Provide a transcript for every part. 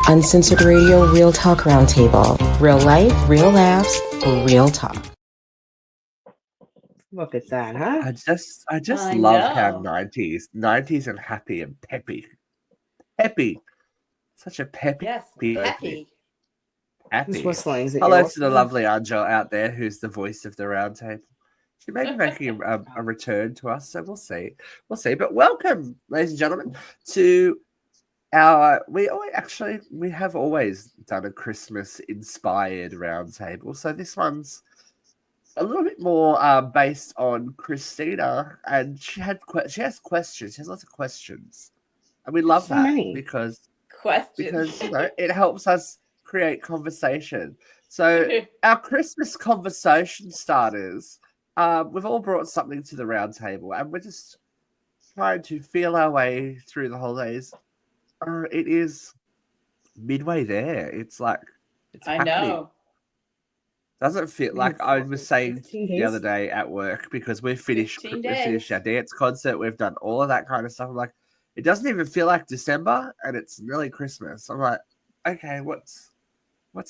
Uncensored Radio, Real Talk Roundtable. Real life, real laughs, real talk. Look at that, huh? I just love how 90s and happy and peppy. Peppy. Such a peppy. Yes, peppy. Who's whistling? Is it Hello yours? to the lovely Angel out there who's the voice of the roundtable. She may be making a return to us, so we'll see. We'll see. But welcome, ladies and gentlemen, to our we have always done a Christmas inspired roundtable. So this one's a little bit more based on Christina, and she has questions. She has lots of questions, and we love that because it helps us create conversation. So our Christmas conversation starters, we've all brought something to the roundtable, and we're just trying to feel our way through the holidays. It is midway there. It's happening. Know. Doesn't feel like I was saying the other day at work, because we've finished our dance concert. We've done all of that kind of stuff. I'm like, it doesn't even feel like December, and it's nearly Christmas. I'm like, okay, what's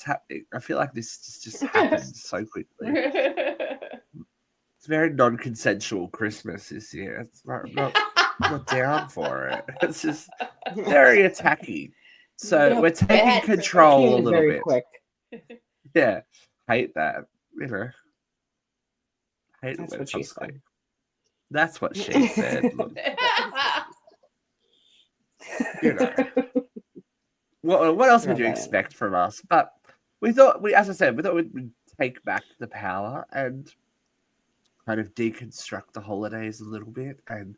happening? I feel like this just happened so quickly. It's very non-consensual Christmas this year. It's not down for it. It's just very attacky. So we're taking control a little bit. Quick. Yeah, hate that. Hate That's what she said. That's what she said. What else would you expect from us? But we thought we'd take back the power and kind of deconstruct the holidays a little bit and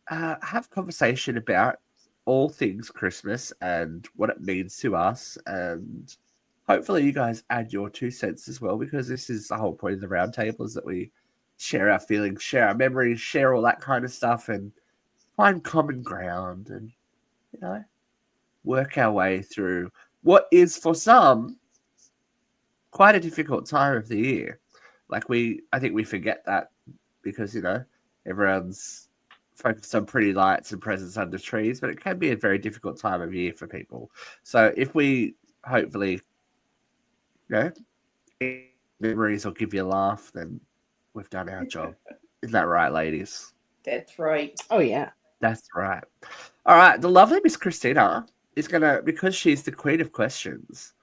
have a conversation about all things Christmas and what it means to us. And hopefully you guys add your 2 cents as well, because this is the whole point of the roundtable, is that we share our feelings, share our memories, share all that kind of stuff, and find common ground and, work our way through what is for some quite a difficult time of the year. I think we forget that because, everyone's focused on pretty lights and presents under trees, but it can be a very difficult time of year for people. So if we hopefully, memories will give you a laugh, then we've done our job. Isn't that right, ladies? That's right. Oh, yeah. That's right. All right. The lovely Miss Christina is going to, because she's the queen of questions,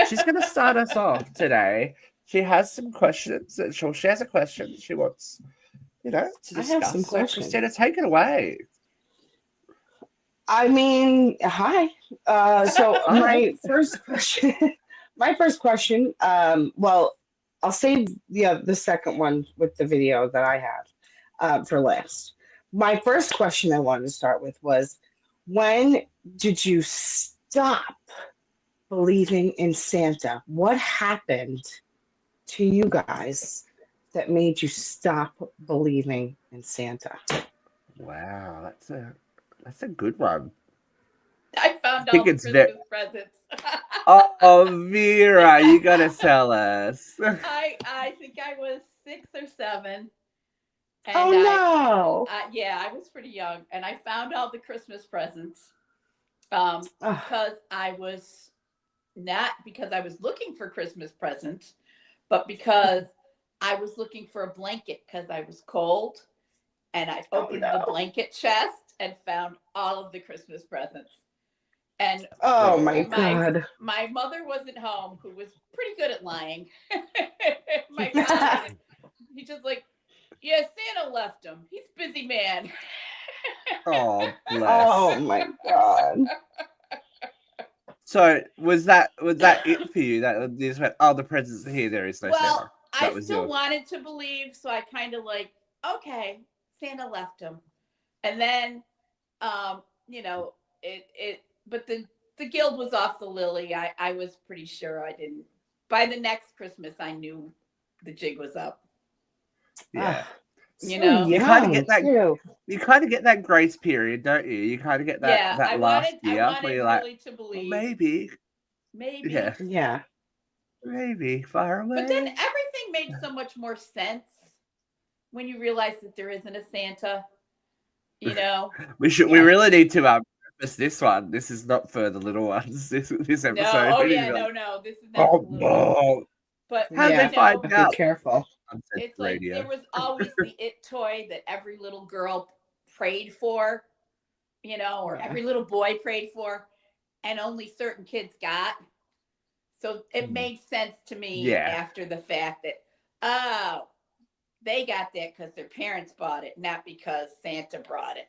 she's going to start us off today. She has some questions. She has a question she wants, to discuss. I have some questions. Christina, take it away. I mean, hi. So my first question, well, I'll save the second one with the video that I have for last. My first question I wanted to start with was, when did you stop believing in Santa? What happened to you guys that made you stop believing in Santa? Wow, that's a good one. I found all the Christmas presents. Oh, Vera, you gotta tell us. I think I was 6 or 7. And no! I was pretty young, and I found all the Christmas presents because I was looking for Christmas presents, but because I was looking for a blanket because I was cold, and I opened the blanket chest and found all of the Christmas presents. And my God, my mother wasn't home, who was pretty good at lying. My father, he just yeah, Santa left him. He's a busy man. Oh, bless. Oh my God. So was that it for you? That you just went, the presents are here. There is no Santa. I still wanted to believe, so I kind of okay, Santa left him, and then, but the guild was off the lily. I was pretty sure I didn't. By the next Christmas, I knew the jig was up. Yeah. You kind of get that. You kind of get that grace period, don't you? You kind of get that last year where you're really to believe. Maybe. Yeah. Maybe far away. But then everything made so much more sense when you realize that there isn't a Santa. We really need to Christmas. This one. This is not for the little ones. This episode. No, oh We need yeah, to be like, no, this is not for the little ones. oh, But how did they Yeah. find Be out? careful. it's like there was always the it toy that every little girl prayed for, or every little boy prayed for, and only certain kids got. So it made sense to me after the fact that, oh, they got that because their parents bought it, not because Santa brought it.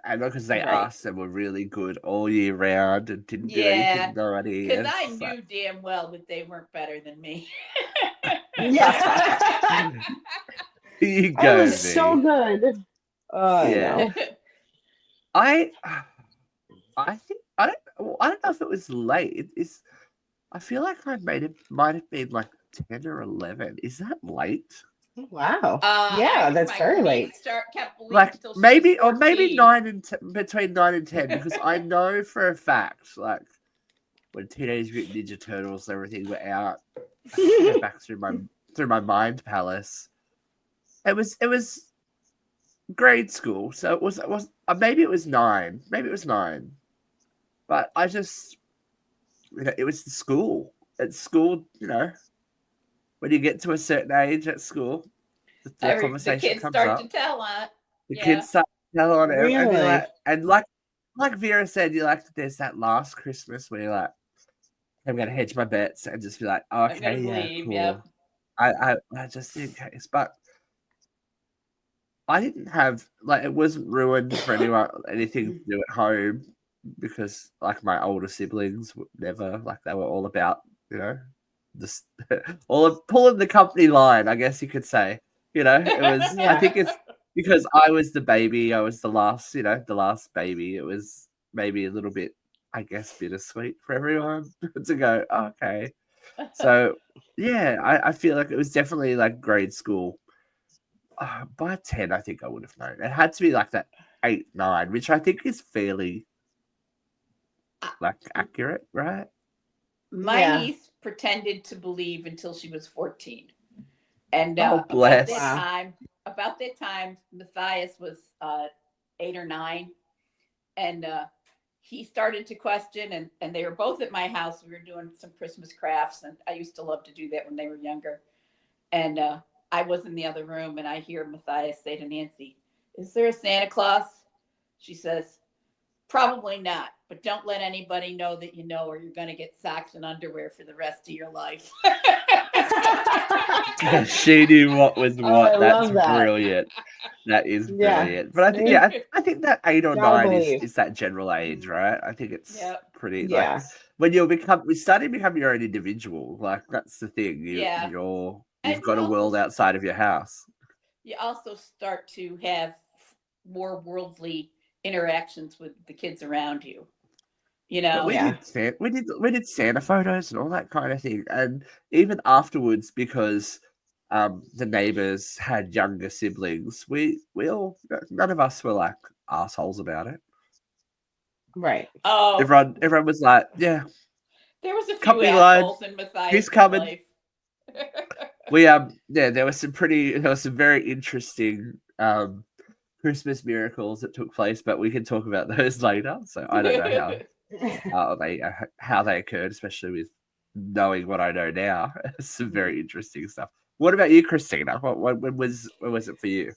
And because they asked and were really good all year round and didn't do anything naughty. Because I knew damn well that they weren't better than me. Yeah. You go, It was so good. Yeah. I think I don't know if it was late. I feel like I might have been like 10 or 11. Is that late? Wow. Yeah, that's very late. Like maybe 9 and between 9 and 10, because I know for a fact, like when Teenage Mutant Ninja Turtles and everything were out, I go back through my mind palace. It was grade school, so it was maybe it was 9, but I just it was the school. At school, when you get to a certain age at school, the conversation the kids comes start up. to tell on it. The kids start to tell on it, Really? and like Vera said, there's that last Christmas where you're like, I'm gonna hedge my bets and just be like, oh, okay, yeah, believe, cool. yep. I just in case, but I didn't have it wasn't ruined for anything to do at home, because like my older siblings would never, they were all about just all of pulling the company line, I guess you could say. It was I think it's because I was the baby, I was the last baby. It was maybe a little bit, I guess, bittersweet for everyone to go, okay. So yeah, I feel like it was definitely like grade school. By 10, I think I would have known. It had to be like that 8, 9, which I think is fairly accurate, right? My niece pretended to believe until she was 14. And bless. about that time, Matthias was 8 or 9. And he started to question, and they were both at my house. We were doing some Christmas crafts, and I used to love to do that when they were younger. And I was in the other room, and I hear Matthias say to Nancy, "Is there a Santa Claus?" She says, "Probably not, but don't let anybody know that you know, or you're going to get socks and underwear for the rest of your life." She knew what was what. That's that. brilliant. That is brilliant. But I think that 8 or 9 is that general age, right? I think it's pretty when you're starting to become your own individual. Like that's the thing. You've got a world outside of your house. You also start to have more worldly interactions with the kids around you. We did Santa photos and all that kind of thing, and even afterwards, because the neighbors had younger siblings, we all, none of us were like assholes about it. Right. Oh, everyone was like, yeah. There was a few assholes in Matthias' He's coming. life. There was some very interesting Christmas miracles that took place, but we can talk about those later. So I don't know how they occurred, especially with knowing what I know now. Some very interesting stuff. What about you, Christina? When was it for you?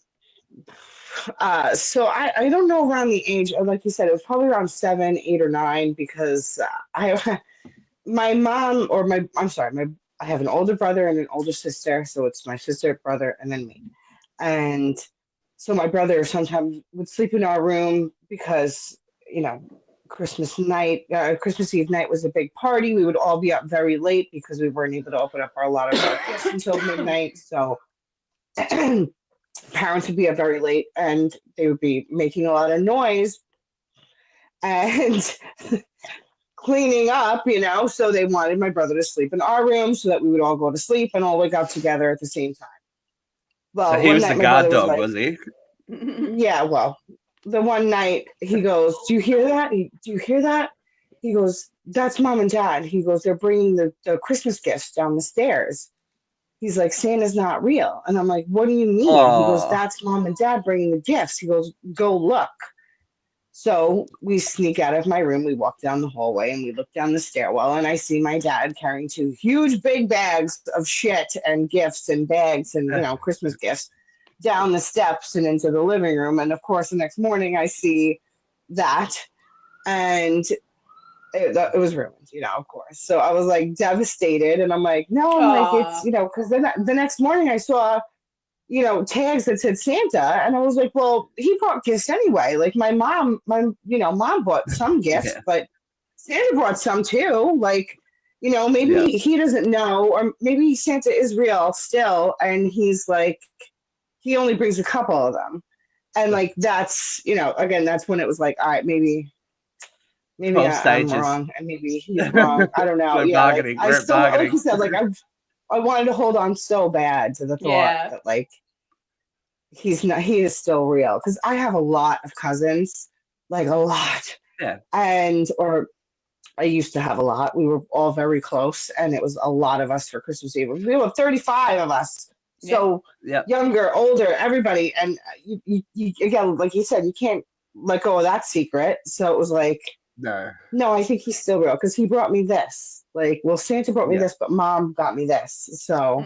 So I don't know around the age, like you said, it was probably around 7, 8, or 9, because my mom, I have an older brother and an older sister, so it's my sister, brother, and then me. And so my brother sometimes would sleep in our room because, Christmas Eve night was a big party. We would all be up very late because we weren't able to open up a lot of our gifts until midnight. So parents would be up very late, and they would be making a lot of noise and cleaning up, so they wanted my brother to sleep in our room so that we would all go to sleep and all wake up together at the same time. Well, so he was the guard dog, was he? Yeah, well, the one night he goes, "Do you hear that? Do you hear that?" He goes, "That's Mom and Dad." He goes, "They're bringing the Christmas gifts down the stairs." He's like, "Santa's not real." And I'm like, "What do you mean?" He goes, "That's Mom and Dad bringing the gifts." He goes, "Go look." So we sneak out of my room, we walk down the hallway, and we look down the stairwell, and I see my dad carrying two huge big bags of shit and gifts and bags and, Christmas gifts down the steps and into the living room. And of course, the next morning I see that, and it was ruined, of course. So I was like devastated, and I'm like, no, I'm like, it's, because then the next morning I saw, tags that said Santa, and I was like, well, he brought gifts anyway. Like mom bought some gifts, but Santa brought some too. Like, maybe he doesn't know, or maybe Santa is real still, and he's like, he only brings a couple of them. And like, that's, again, that's when it was like, all right, maybe I'm wrong, and maybe he's wrong. I don't know. We're Like, bargaining. I We're still, bargaining. like you said, like I wanted to hold on so bad to the thought that like he is still real, because I have a lot of cousins, like a lot. Yeah. Or I used to have a lot. We were all very close, and it was a lot of us for Christmas Eve. We were 35 of us. So younger, older, everybody. And you again, like you said, you can't let go of that secret. So it was like, no, I think he's still real, because he brought me this. Like, well, Santa brought me this, but Mom got me this. So,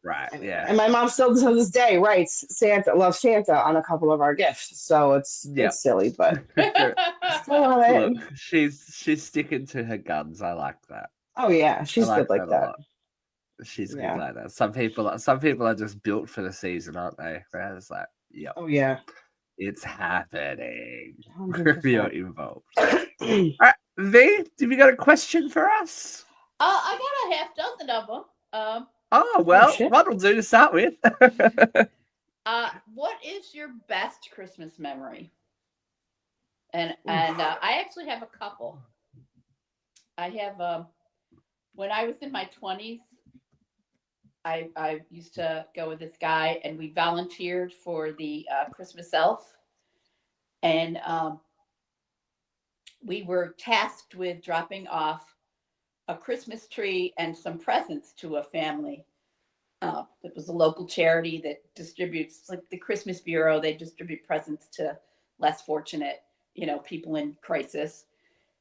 right, and my mom still to this day writes loves Santa on a couple of our gifts. So it's silly, but still love it. Look, she's sticking to her guns. I like that. Oh yeah, she's good like that. She's good like that. Some people are just built for the season, aren't they? They're just like, yeah. Oh yeah. It's happening. 100%. You're involved. All right, V, have you got a question for us? I got a half dozen of them. What will do to start with? What is your best Christmas memory? And I actually have a couple. I have when I was in my 20s, I used to go with this guy, and we volunteered for the Christmas Elf. And we were tasked with dropping off a Christmas tree and some presents to a family. It was a local charity that distributes, like the Christmas Bureau. They distribute presents to less fortunate, people in crisis.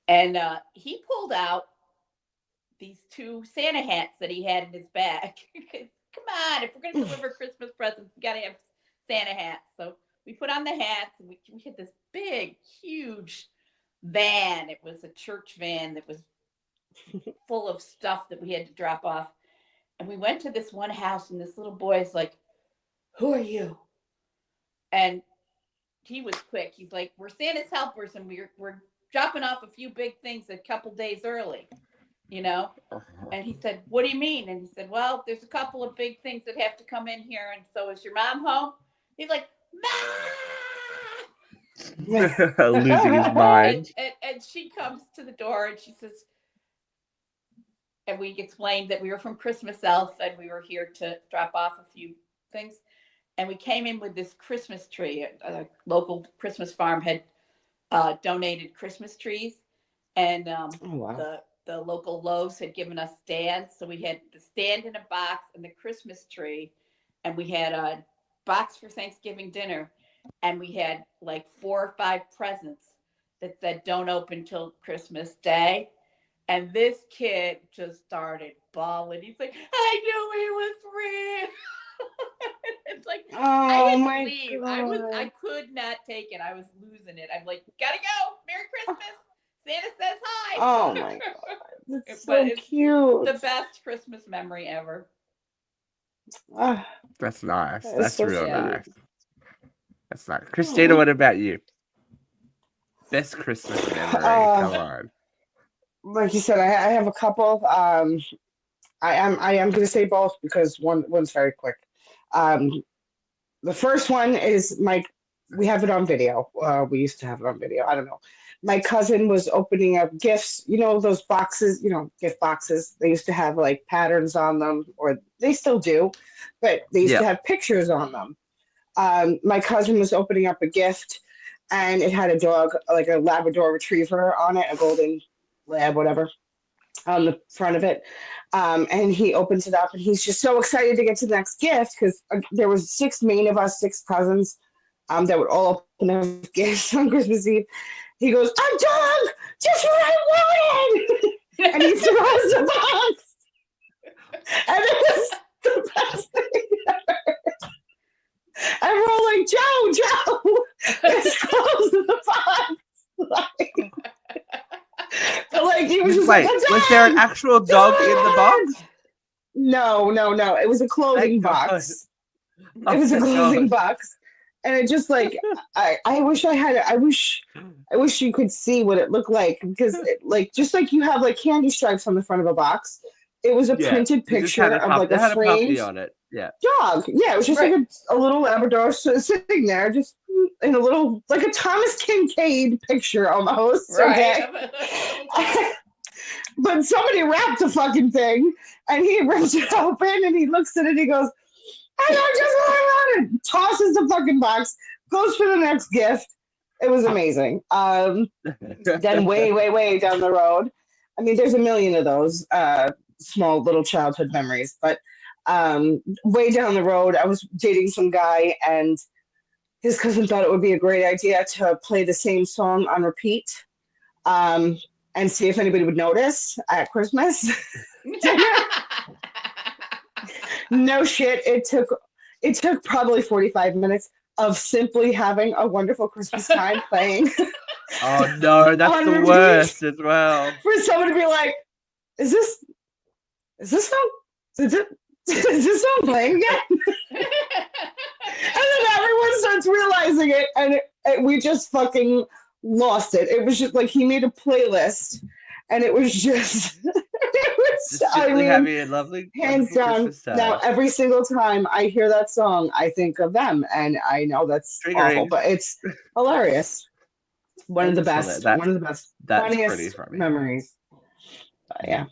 And he pulled out these two Santa hats that he had in his bag. Come on, if we're going to deliver Christmas presents, we got to have Santa hats. So we put on the hats, and we had this big, huge van. It was a church van that was full of stuff that we had to drop off. And we went to this one house, and this little boy is like, "Who are you?" And he was quick. He's like, "We're Santa's helpers, and we're dropping off a few big things a couple days early." And he said, "What do you mean?" And he said, "Well, there's a couple of big things that have to come in here. And so is your mom home?" He's like, "Mom!" Losing his mind. And she comes to the door, and she says, and we explained that we were from Christmas Elf, and we were here to drop off a few things. And we came in with this Christmas tree. A local Christmas farm had donated Christmas trees. And the local Lowe's had given us stands. So we had the stand in a box and the Christmas tree. And we had a box for Thanksgiving dinner. And we had like 4 or 5 presents that said, "Don't open till Christmas Day." And this kid just started bawling. He's like, "I knew he was real." It's like, I had to leave. God. I could not take it. I was losing it. I'm like, "Gotta go. Merry Christmas. Santa says hi." Oh my God. That's so cute. The best Christmas memory ever. That's nice. That's so real sweet. nice. That's nice. Christina, what about you? Best Christmas memory. Come on. Like you said, I have a couple. I am going to say both, because one's very quick. The first one is we have it on video. We used to have it on video. I don't know. My cousin was opening up gifts. Those boxes. Gift boxes. They used to have like patterns on them, or they still do, but they used to have pictures on them. My cousin was opening up a gift, and it had a dog, like a Labrador Retriever on it, a golden lab, whatever, on the front of it. And he opens it up, and he's just so excited to get to the next gift, because there was 6 cousins that would all open up gifts on Christmas Eve. He goes, "I'm done! Just what I wanted!" And he throws the box. And it was the best thing ever. And we're all like, Joe, let's close the box. Like he was just Wait, like, was there an actual dog in the box? No. It was a clothing box. Oh, It was a clothing God. box. And it just like I wish I had it. I wish you could see what it looked like because like just like you have like candy stripes on the front of a box. It was a printed It just had picture of like it a had a puppy framed on it. Yeah. dog. Yeah, it was just Right. like a little Labrador sitting there, just in a little like a Thomas Kincaid picture almost. Right. Okay. But somebody wrapped the fucking thing, and he rips it open, and he looks at it, and he goes, "I know just what I wanted." Tosses the fucking box, goes for the next gift. It was amazing. Then way down the road, I mean, there's a million of those small little childhood memories, but way down the road, I was dating some guy, and his cousin thought it would be a great idea to play the same song on repeat. And see if anybody would notice at Christmas dinner. No shit. It took probably 45 minutes of simply having a wonderful Christmas time playing. Oh no, that's the worst as well. For someone to be like, is this song playing again? And then everyone starts realizing it, and we just fucking lost it. It was just like he made a playlist, and it was just, having a lovely, hands down. Now every single time I hear that song, I think of them, and I know that's awful, but it's hilarious. One of the best, that's funniest funny memories. Yeah.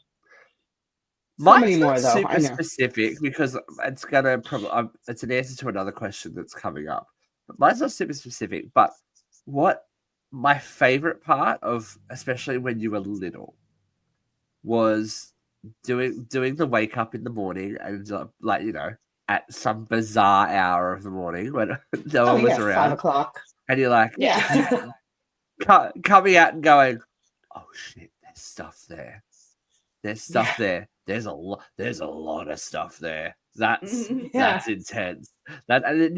Mine's more, not though. super specific because it's gonna probably it's an answer to another question that's coming up. But mine's not super specific. But what my favorite part of, especially when you were little, was doing the wake up in the morning and like at some bizarre hour of the morning when no one was around, 5 o'clock, and you're like, coming out and going, oh shit, there's stuff there. There's stuff there. There's a lot of stuff there. That's intense. And then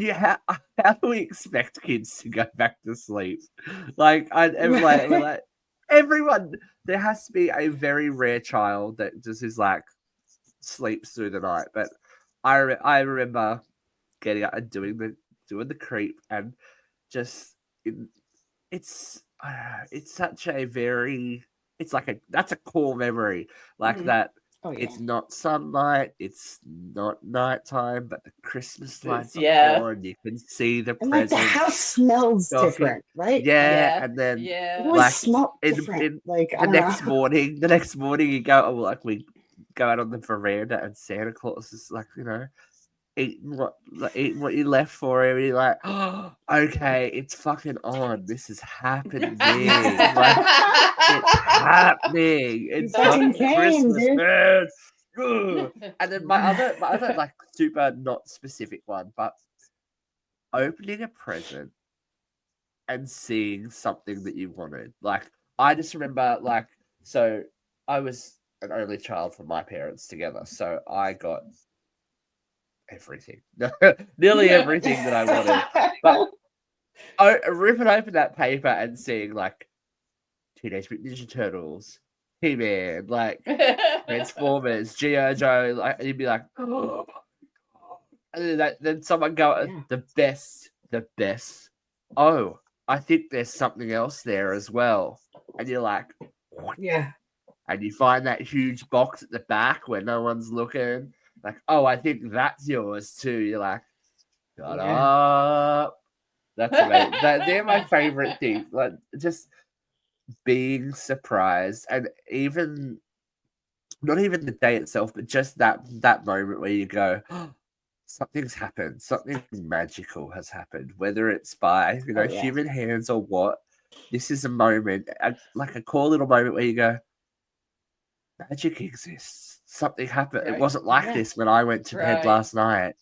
how do we expect kids to go back to sleep? Like everyone. There has to be a very rare child that just is like sleeps through the night. But I remember getting up and doing the creep, and just it's such a very. It's like that's a core memory, like that. Oh, yeah. It's not sunlight, it's not nighttime, but the Christmas lights are on. You can see the presents. Like the house smells different, right? Yeah, and then like the next morning you go, we go out on the veranda and Santa Claus is like, eating what you left for him. And you're like, oh, okay, it's fucking on. This is happening. Like, it's happening. It's fucking Christmas, man. And then my other like super not specific one, but opening a present and seeing something that you wanted. Like I just remember, like, so I was an only child from my parents together, so I got everything, nearly everything that I wanted. But ripping open that paper and seeing like Teenage Mutant Ninja Turtles, He-Man, like Transformers, G.I. Joe, like, and you'd be like, oh, and then someone go, the best. Oh, I think there's something else there as well, and you're like, yeah, and you find that huge box at the back where no one's looking. Like, oh, I think that's yours too. You're like, shut up. That's amazing. They're my favorite things. Like, just being surprised, and even not even the day itself, but just that moment where you go, oh, something's happened. Something magical has happened. Whether it's by human hands or what. This is a moment, like a cool little moment where you go, magic exists. Something happened. Right. It wasn't like this when I went to bed last night.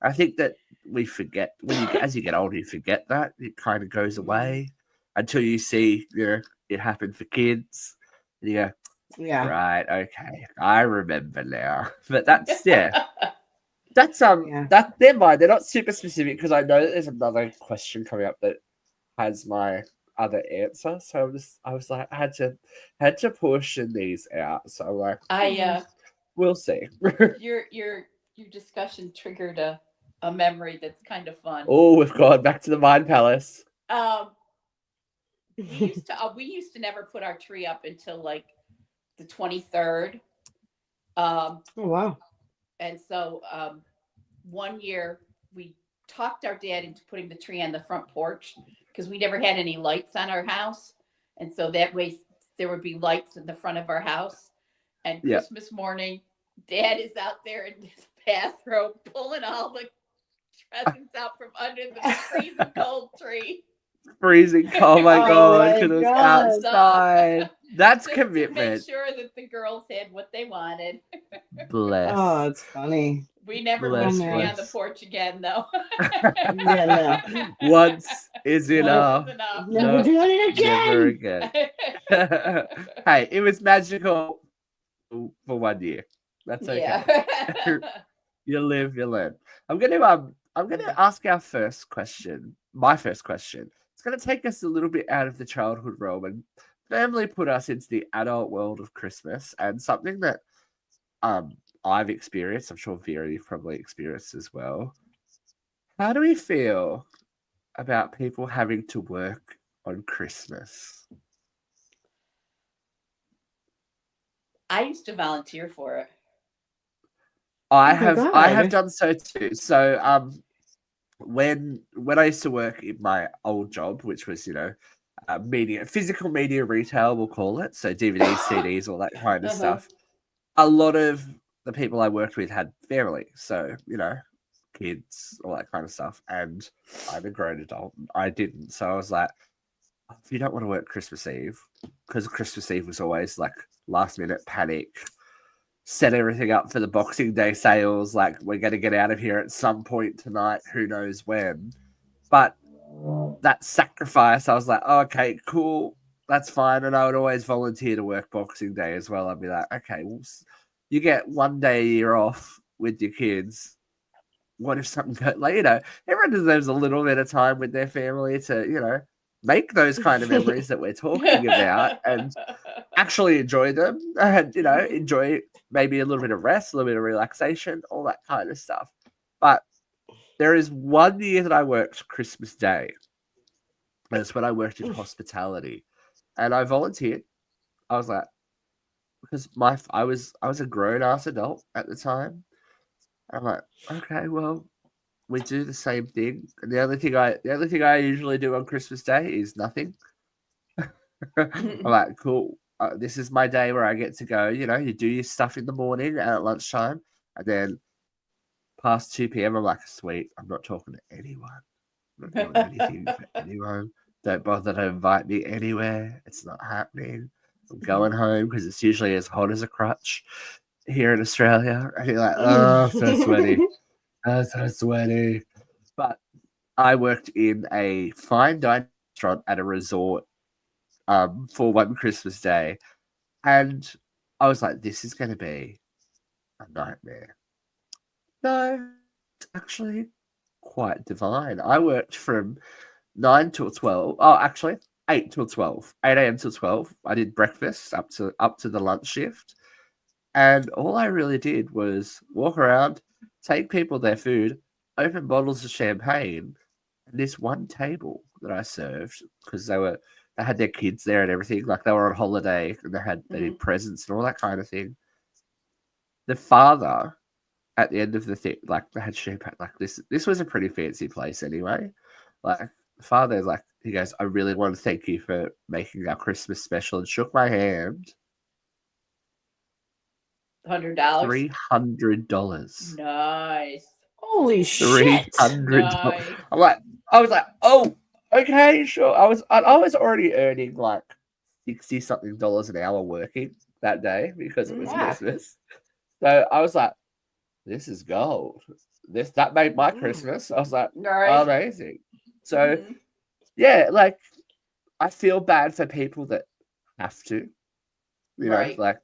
I think that we forget as you get older, you forget that it kind of goes away. until you see, it happen for kids. And you go, Yeah. right, okay, I remember now. But that's That's Yeah. they're mine. They're not super specific because I know that there's another question coming up that has my other answer. So I was like, I had to portion these out. So I'm like, we'll see. your discussion triggered a memory that's kind of fun. Oh, we've gone back to the Mind Palace. We used to never put our tree up until like the 23rd. Oh wow. And so one year we talked our dad into putting the tree on the front porch because we never had any lights on our house. And so that way there would be lights in the front of our house. And Christmas morning, Dad is out there in his bathrobe pulling all the presents out from under the freezing cold tree. Freezing. Oh my God. My Because it was God. outside. That's Just commitment. to make sure that the girls had what they wanted. Bless. Oh, it's funny. We never put a tree on the porch again, though. Yeah, no. Once is enough. Never do it again. Never again. Hey, it was magical for 1 year. That's okay. Yeah. You live, you learn. I'm gonna ask our first question. My first question. It's gonna take us a little bit out of the childhood realm and firmly put us into the adult world of Christmas, and something that I've experienced. I'm sure Vera, you've probably experienced as well. How do we feel about people having to work on Christmas? I used to volunteer for it. I have done so too. So when I used to work in my old job, which was physical media retail, we'll call it, so DVDs, CDs, all that kind of stuff. A lot of the people I worked with had family, so kids, all that kind of stuff. And I'm a grown adult. I didn't, so I was like, if you don't want to work Christmas Eve, because Christmas Eve was always like last minute panic. Set everything up for the Boxing Day sales. Like, we're going to get out of here at some point tonight. Who knows when? But that sacrifice, I was like, oh, okay, cool. That's fine. And I would always volunteer to work Boxing Day as well. I'd be like, okay, well, you get 1 day a year off with your kids. What if something goes, everyone deserves a little bit of time with their family to, make those kind of memories that we're talking about and actually enjoy them and, enjoy maybe a little bit of rest, a little bit of relaxation, all that kind of stuff. But there is 1 year that I worked Christmas Day. That's when I worked in hospitality, and I volunteered. I was like, because I was a grown ass adult at the time. I'm like, okay, well, we do the same thing. And the only thing I usually do on Christmas Day is nothing. I'm like, cool. This is my day where I get to go. You do your stuff in the morning and at lunchtime, and then past 2 p.m. I'm like, sweet. I'm not talking to anyone. I'm not doing anything for anyone. Don't bother to invite me anywhere. It's not happening. I'm going home because it's usually as hot as a crutch here in Australia. And you're like, oh, so sweaty. Oh, so sweaty. But I worked in a fine dining restaurant at a resort for one Christmas Day. And I was like, this is going to be a nightmare. No, it's actually quite divine. I worked from 9 till 12. Oh, actually, 8 till 12. 8 a.m. till 12. I did breakfast up to the lunch shift. And all I really did was walk around, take people their food, open bottles of champagne, and this one table that I served, because they had their kids there and everything, like they were on holiday and they did presents and all that kind of thing. The father at the end of the thing, like they had champagne, like this was a pretty fancy place anyway. Like the father, like, he goes, I really want to thank you for making our Christmas special, and shook my hand. $100. $300. Nice. Holy shit! $300. Nice. I was like, oh, okay, sure. I was already earning like $60-something an hour working that day because it was Christmas. So I was like, this is gold. That made my Christmas. I was like, amazing. So yeah, like I feel bad for people that have to, Right. like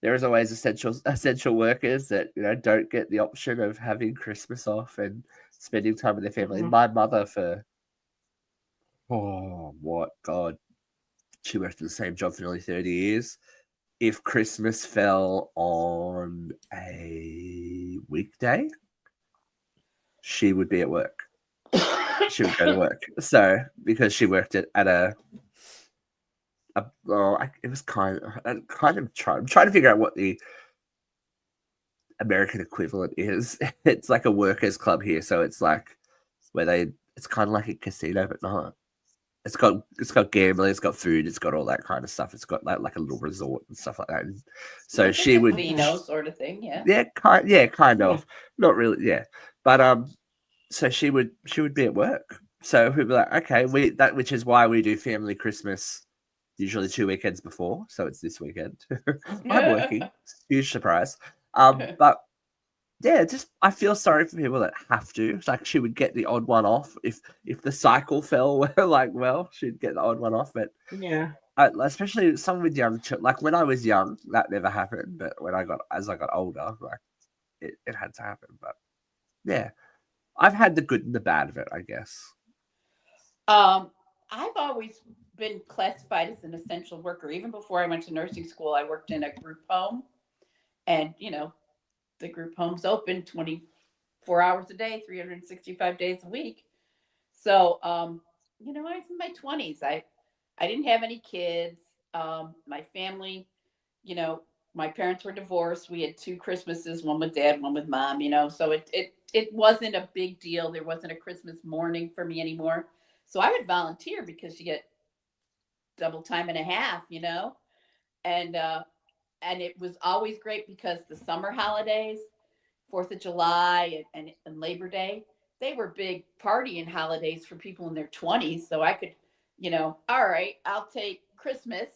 there is always essential workers that don't get the option of having Christmas off and spending time with their family. Mhm. My mother God, she worked in the same job for nearly 30 years. If Christmas fell on a weekday, she would be at work. She would go to work. So because she worked at it was kind of I'm trying to figure out what the American equivalent is. It's like a workers' club here, so it's like it's kind of like a casino, but not. It's got gambling, it's got food, it's got all that kind of stuff. It's got like a little resort and stuff like that. And so Like a she would, casino sort of thing, yeah. kind Yeah. of, not really, yeah. But so she would be at work. So we'd be like, okay, which is why we do family Christmas usually 2 weekends before. So it's this weekend. I'm working. Huge surprise. But yeah, I feel sorry for people that have to. It's like she would get the odd one off if the cycle fell she'd get the odd one off. But Yeah. especially someone with young children, like when I was young, that never happened. But as I got older, like it had to happen. But yeah, I've had the good and the bad of it, I guess. I've always been classified as an essential worker. Even before I went to nursing school, I worked in a group home, and the group home's open 24 hours a day, 365 days a week. So, I was in my 20s. I didn't have any kids. My family, my parents were divorced. We had 2 Christmases, one with dad, one with mom, so it wasn't a big deal. There wasn't a Christmas morning for me anymore. So I would volunteer because you get double time and a half, and it was always great because the summer holidays, 4th of July and Labor Day, they were big partying holidays for people in their 20s. So I could, all right, I'll take Christmas,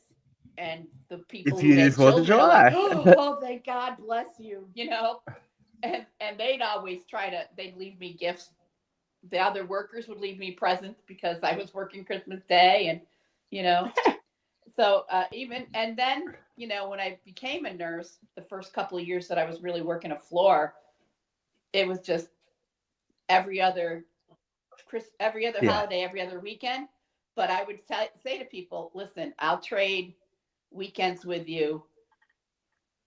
and the people If who you had do 4th of children are like, July. oh, thank God bless you, and they'd always they'd leave me gifts. The other workers would leave me presents because I was working Christmas Day, and so and then when I became a nurse, the first couple of years that I was really working a floor, it was just every other holiday, every other weekend. But I would say to people, listen, I'll trade weekends with you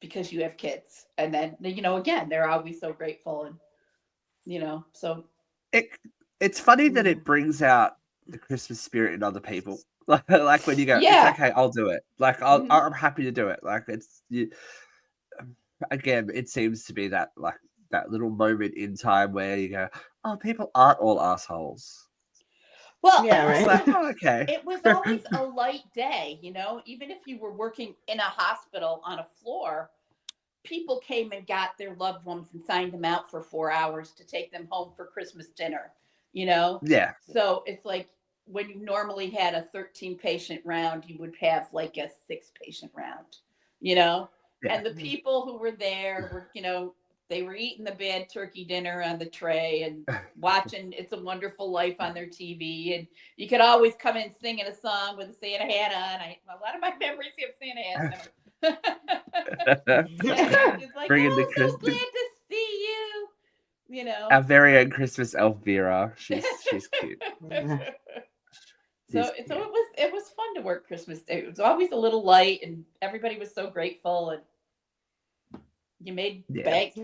because you have kids. And then again, they're always so grateful, and so it's funny that it brings out the Christmas spirit in other people. Like when you go, yeah, it's okay, I'll do it. Like I'm happy to do it. Like again, it seems to be that little moment in time where you go, oh, people aren't all assholes. Well, Yeah, right. Like, oh, okay. It was always a light day, even if you were working in a hospital on a floor, people came and got their loved ones and signed them out for 4 hours to take them home for Christmas dinner, Yeah. So it's like when you normally had a 13 patient round, you would have like a 6 patient round, Yeah. and the people who were there were, they were eating the bad turkey dinner on the tray and watching It's a Wonderful Life on their TV. And you could always come in singing a song with a Santa hat on. A lot of my memories have Santa hats. It's like, Bringing the so glad to see you. Our very own Christmas elf Vera. She's cute. So it was fun to work Christmas Day. It was always a little light, and everybody was so grateful, and you made bank.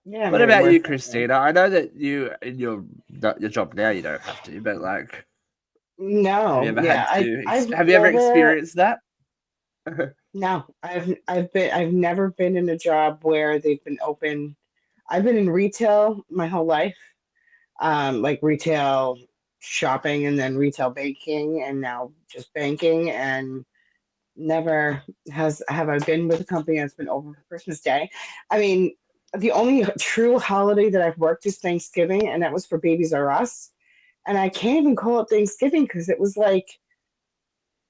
Yeah. What about you, Christina? I know that you in your job now you don't have to, but like, no, have you ever had to? Have you ever experienced that? No, I've never been in a job where they've been open. I've been in retail my whole life, like retail shopping and then retail banking, and now just banking, and never have I been with a company that's been open for Christmas Day. I mean, the only true holiday that I've worked is Thanksgiving, and that was for Babies R Us. And I can't even call it Thanksgiving because it was like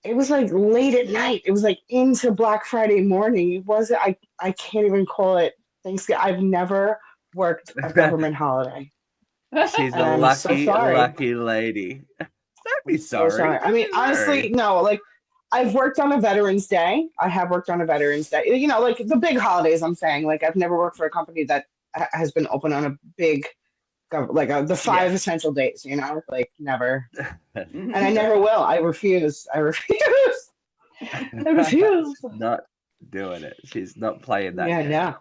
late at night. It was like into Black Friday morning. It wasn't. I can't even call it Thanksgiving. I've never worked a government holiday. She's And a I'm so sorry. lucky lady. Don't be So sorry. sorry. I mean, honestly, no. Like, I've worked on a Veterans Day. I have worked on a Veterans Day. You know, like the big holidays. I'm saying, like, I've never worked for a company that has been open on a big, like the five essential days. You know, like never. And I never will. I refuse. I refuse. I refuse. Not doing it. She's not playing that Yeah, game. no.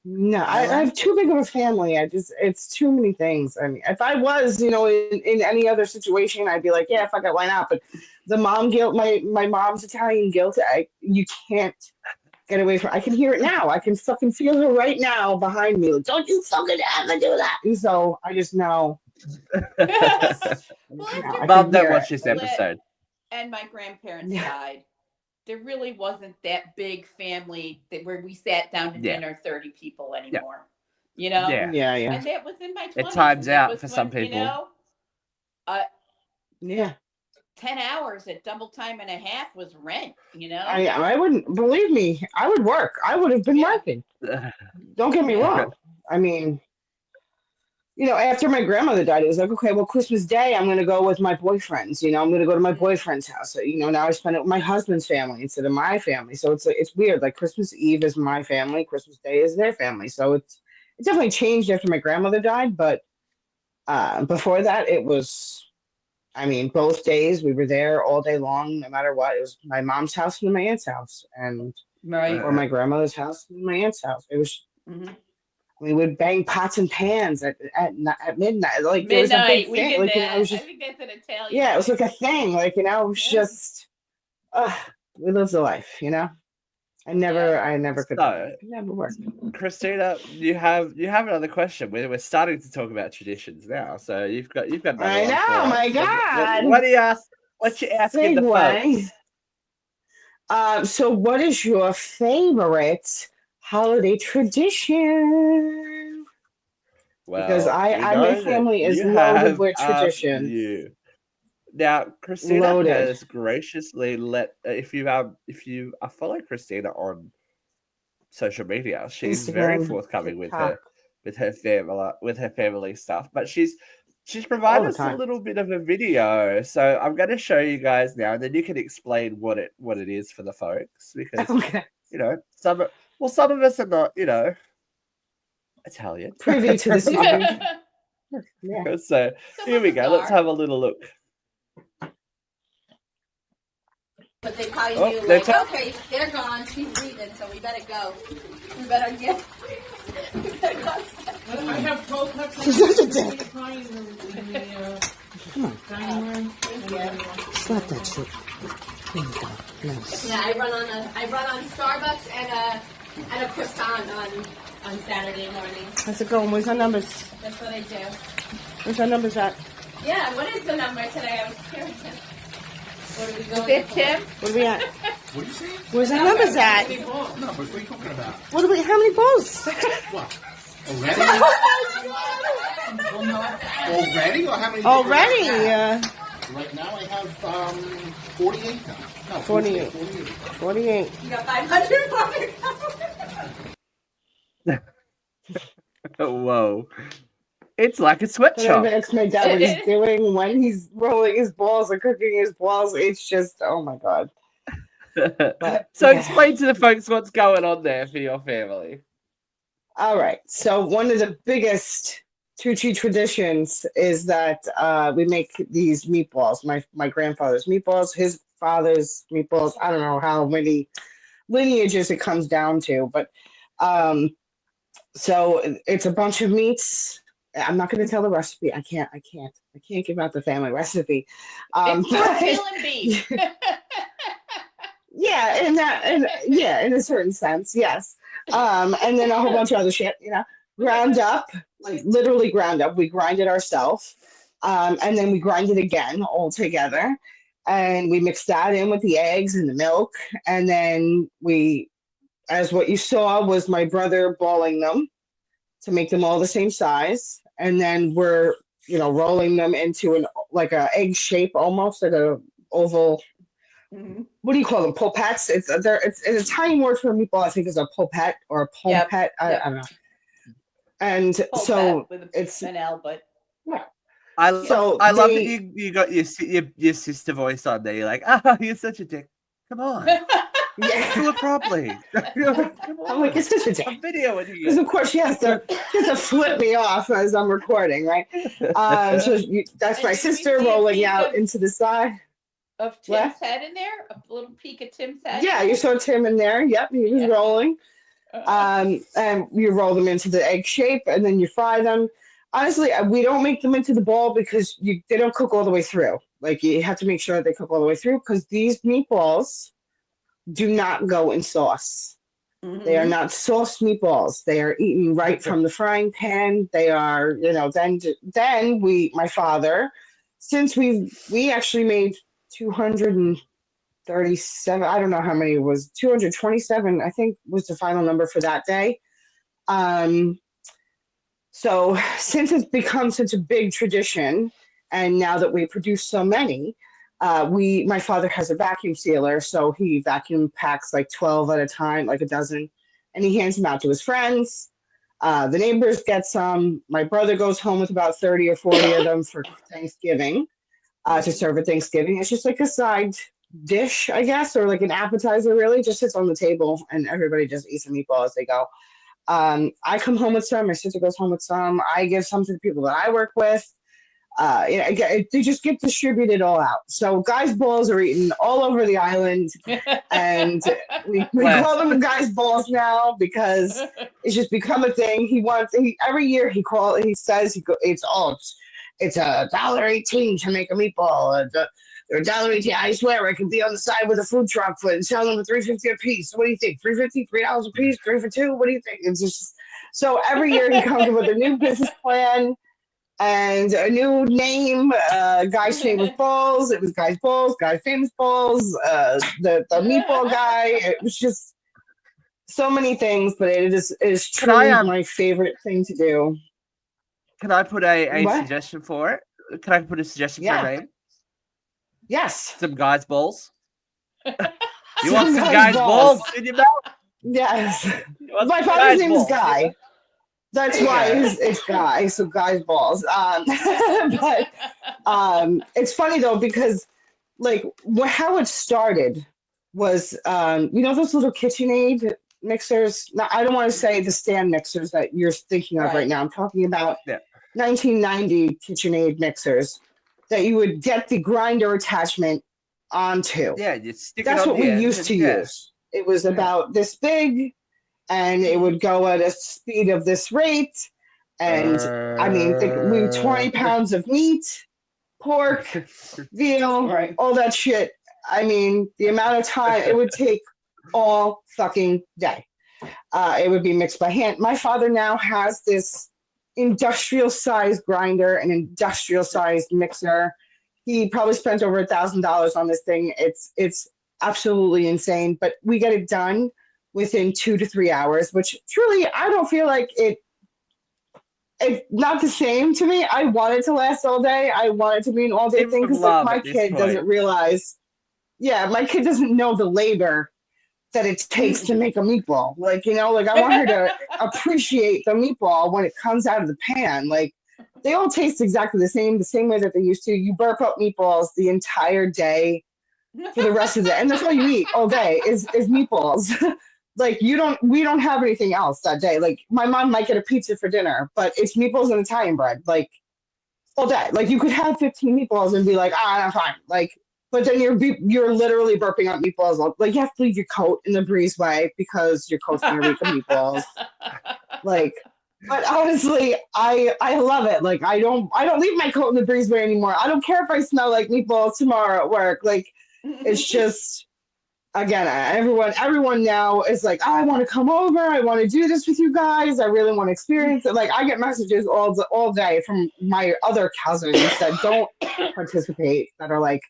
No, I have too big of a family. It's too many things. I mean, if I was, you know, in any other situation, I'd be like, yeah, fuck it, why not? But the mom guilt, my mom's Italian guilt, you can't get away from. I can hear it now. I can fucking feel her right now behind me. Like, don't you fucking ever do that. And so I just know. Well, I Mom, can don't hear watch it. this episode. And my grandparents Yeah. died. There really wasn't that big family where we sat down to dinner 30 people anymore. You know? Yeah. Yeah. And that was in my 20s. It times and that out was for some when, people. You know, Yeah. 10 hours at double time and a half was rent, you know? I wouldn't believe me. I would work. I would have been working. Don't get me wrong. I mean, you know, after my grandmother died, it was like, okay, well, Christmas Day, I'm going to go with my boyfriends. You know, I'm going to go to my boyfriend's house. You know, now I spend it with my husband's family instead of my family. So it's weird. Like Christmas Eve is my family, Christmas Day is their family. So it definitely changed after my grandmother died. But before that, it was, I mean, both days we were there all day long, no matter what. It was my mom's house and my aunt's house, and or my grandmother's house and my aunt's house. It was. We would bang pots and pans at midnight. Like there was a big we thing. did Like that. you know, it was just, I think that's an Italian. yeah, it was like a thing. Like you know, it was just we lived the life. You know, I never could. Never worked. Christina, you have another question. We're starting to talk about traditions now, so you've got. I know, my God. What do you ask? What you asking the folks? So what is your favorite holiday tradition? Well, because my family is loaded with tradition. Now, Christina has graciously let if you follow Christina on social media, she's Instagram, very forthcoming TikTok. with her family stuff. But she's provided us a little bit of a video, so I'm going to show you guys now, and then you can explain what it is for the folks, because you know some of us are not Italian privy to this. Yeah. So here we go. Let's have a little look. But they probably knew, like, okay, they're gone. She's leaving, so we better go. We better get. I have 12 cups. She's not a dick. Come on. Slap that shit. There you go. Nice. Yeah, I run on Starbucks and a croissant on Saturday mornings. How's it going? Where's our numbers? That's what I do. Where's our numbers at? Yeah, what is the number today? I was curious. What are we going for? Tim? What are we at? What do you say? Where's our numbers at? No, but what are you talking about? How many balls? What? Already? Already? Or how many? Already? Right now I have 48 now. No, 48. 48. You got 500 more. Whoa. It's like a sweatshop. I asked my dad what he's doing when he's rolling his balls or cooking his balls. It's just, oh my God. So explain to the folks what's going on there for your family. All right. So one of the biggest Tucci traditions is that we make these meatballs. My grandfather's meatballs, his father's meatballs. I don't know how many lineages it comes down to, but so it's a bunch of meats. I'm not going to tell the recipe. I can't give out the family recipe. It's pork, veal, and beef. Yeah, in a certain sense, yes. And then a whole bunch of other shit, ground up, like literally ground up. We grind it ourselves, and then we grind it again all together, and we mix that in with the eggs and the milk, and then as what you saw was my brother balling them to make them all the same size, and then we're rolling them into like a egg shape, almost like a oval. Mm-hmm. What do you call them? Polpettes. It's an Italian word for a meatball. I think is a polpette or a polpette. Yep. I don't know. And Polpette so with it's an L, but yeah. I So love that you got your sister voice on there. You're like, you're such a dick. Come on, yeah. do it properly. You're like, come I'm like, on, it's such a dick. I'm videoing you. Because of course she has to flip me off as I'm recording, right? So that's my sister rolling out into the side. Of Tim's head in there? A little peek at Tim's head? Yeah, you saw Tim in there. Yep, he was rolling. And you roll them into the egg shape, and then you fry them. Honestly, we don't make them into the ball because they don't cook all the way through. Like, you have to make sure that they cook all the way through because these meatballs do not go in sauce. Mm-hmm. They are not sauced meatballs. They are eaten right from the frying pan. They are, then my father, since we actually made 237, I don't know how many it was, 227, I think was the final number for that day. So since it's become such a big tradition, and now that we produce so many, my father has a vacuum sealer, so he vacuum packs like 12 at a time, like a dozen, and he hands them out to his friends. The neighbors get some. My brother goes home with about 30 or 40 of them for Thanksgiving, to serve at Thanksgiving. It's just like a side dish, I guess, or like an appetizer, really. Just sits on the table, and everybody just eats a meatball as they go. I come home with some. My sister goes home with some. I give some to the people that I work with. They just get distributed all out. So guys' balls are eaten all over the island, and we call them guys' balls now because it's just become a thing. Every year he says it's $1.18 to make a meatball. They're $1.18. I swear I could be on the side with a food truck and sell them for $3.50 a piece. What do you think? $3.50, $3 a piece, 3 for 2. What do you think? It's just so every year he comes up with a new business plan. And a new name, Guy's Famous Balls. It was Guy's Balls, Guy's Famous Balls, the meatball guy. It was just so many things, but it is truly my favorite thing to do. Can I put a suggestion for it? Can I put a suggestion for a name? Yes. Some Guy's Balls. You want some Guy's balls in your mouth? Yes. My father's name is Guy. That's why it's Guy, so Guy's balls. But it's funny though because like how it started was those little KitchenAid mixers. Now, I don't want to say the stand mixers that you're thinking of right now. I'm talking about 1990 KitchenAid mixers that you would get the grinder attachment onto. Yeah, you stick That's it on what we used to use. It was about this big. And it would go at a speed of this rate. And I mean, 20 pounds of meat, pork, veal, all that shit. I mean, the amount of time it would take all fucking day. It would be mixed by hand. My father now has this industrial-sized grinder, an industrial-sized mixer. He probably spent over $1,000 on this thing. It's absolutely insane, but we get it done within 2 to 3 hours, which truly I don't feel like it's not the same to me. I want it to last all day. I want it to be an all day thing because like my kid doesn't realize. Yeah, my kid doesn't know the labor that it takes to make a meatball. Like, I want her to appreciate the meatball when it comes out of the pan. Like, they all taste exactly the same way that they used to. You burp up meatballs the entire day for the rest of the day, and that's all you eat all day is meatballs. Like we don't have anything else that day. Like my mom might get a pizza for dinner, but it's meatballs and Italian bread, like all day. Like you could have 15 meatballs and be like, I'm fine. Like, but then you're literally burping up meatballs. Like you have to leave your coat in the breezeway because your coat's gonna reek of meatballs. Like, but honestly, I love it. Like I don't leave my coat in the breezeway anymore. I don't care if I smell like meatballs tomorrow at work. Like it's just. Again, everyone now is like, I want to come over. I want to do this with you guys. I really want to experience it. Like, I get messages all day from my other cousins that don't participate that are like,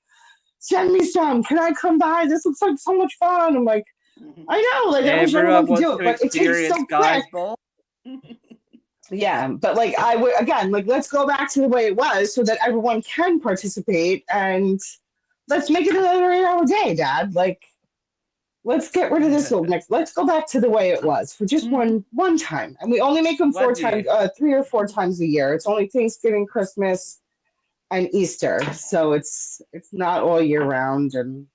send me some. Can I come by? This looks like so much fun. I'm like, I know. Like, I wish everyone could do it, but it takes so quick. Yeah, but like, let's go back to the way it was so that everyone can participate and let's make it another 8-hour day, Dad. Like, let's get rid of this old mix. Let's go back to the way it was for just one time. And we only make them 3 or 4 times a year. It's only Thanksgiving, Christmas, and Easter, so it's not all year round, and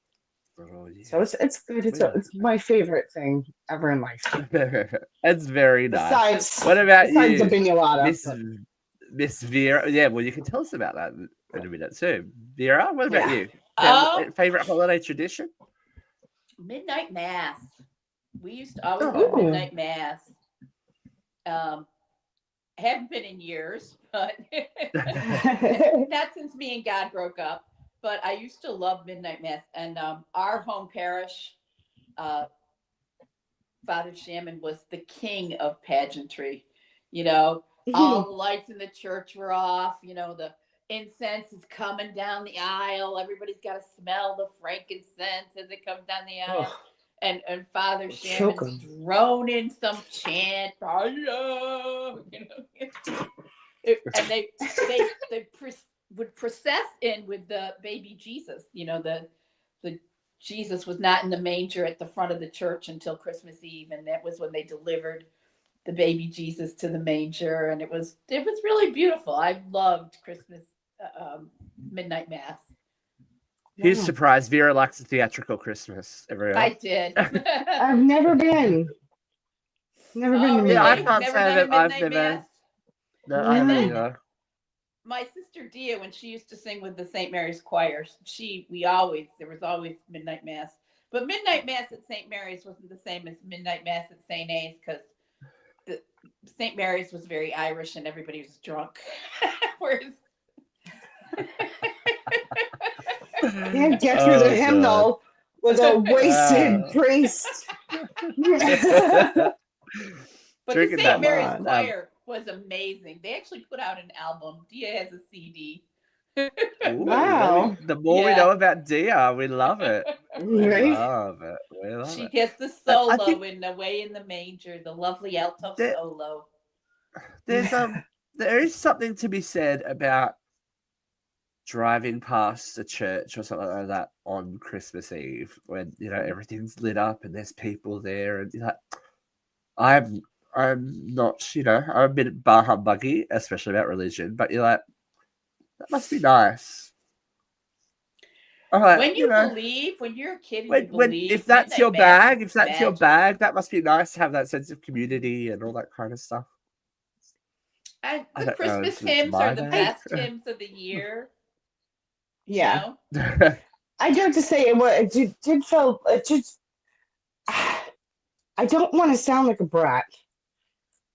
Oh, yeah. so it's good. It's my favorite thing ever in life. That's very nice. Besides, What about besides the you, pinata. Miss Vera? Yeah, well, you can tell us about that in a minute too. Vera, what about Yeah. you? Oh, Favorite holiday tradition? midnight mass. We used to always go to Ooh. midnight mass. Haven't been in years, but not since me and God broke up. But I used to love midnight mass, and our home parish, Father Shaman was the king of pageantry. You know, all the lights in the church were off. You know, the incense is coming down the aisle. Everybody's got to smell the frankincense as it comes down the aisle. And Father Shaman's droning some chant, you know, and they would process in with the baby Jesus. You know, the Jesus was not in the manger at the front of the church until Christmas Eve, and that was when they delivered the baby Jesus to the manger, and it was really beautiful. I loved Christmas midnight mass. Who's surprised? Vera likes a theatrical Christmas. Everyone. I did. I've never been. Never been to really? Yeah, I midnight. can't Never say done that a I've midnight never. mass? No, And I haven't then- either. My sister Dia, when she used to sing with the St. Mary's Choir, there was always midnight mass. But midnight mass at St. Mary's wasn't the same as midnight mass at St. A's, because St. Mary's was very Irish and everybody was drunk. Whereas Can't get through the hymnal with a wasted priest. But Drinking the that St. Mary's much. Choir was amazing. They actually put out an album. Dia has a CD. Ooh, Wow. The more we Yeah. know about Dia, we love it. We Right? love it. We love She it. gets the I solo think in Away in the Manger, the lovely alto There- solo. There is something to be said about driving past a church or something like that on Christmas Eve when everything's lit up and there's people there, and you're like, I'm not, I'm a bit bar humbuggy, especially about religion, but you're like, that must be nice. Like, When you believe, when you're a kid and you believe, if that's midnight your mass bag, is if that's your magic. bag, that must be nice to have that sense of community and all that kind of stuff. And I the don't know Christmas if it's hymns my are the bag. best hymns of the year. Yeah. You know? I do have to say it did feel it just I don't want to sound like a brat,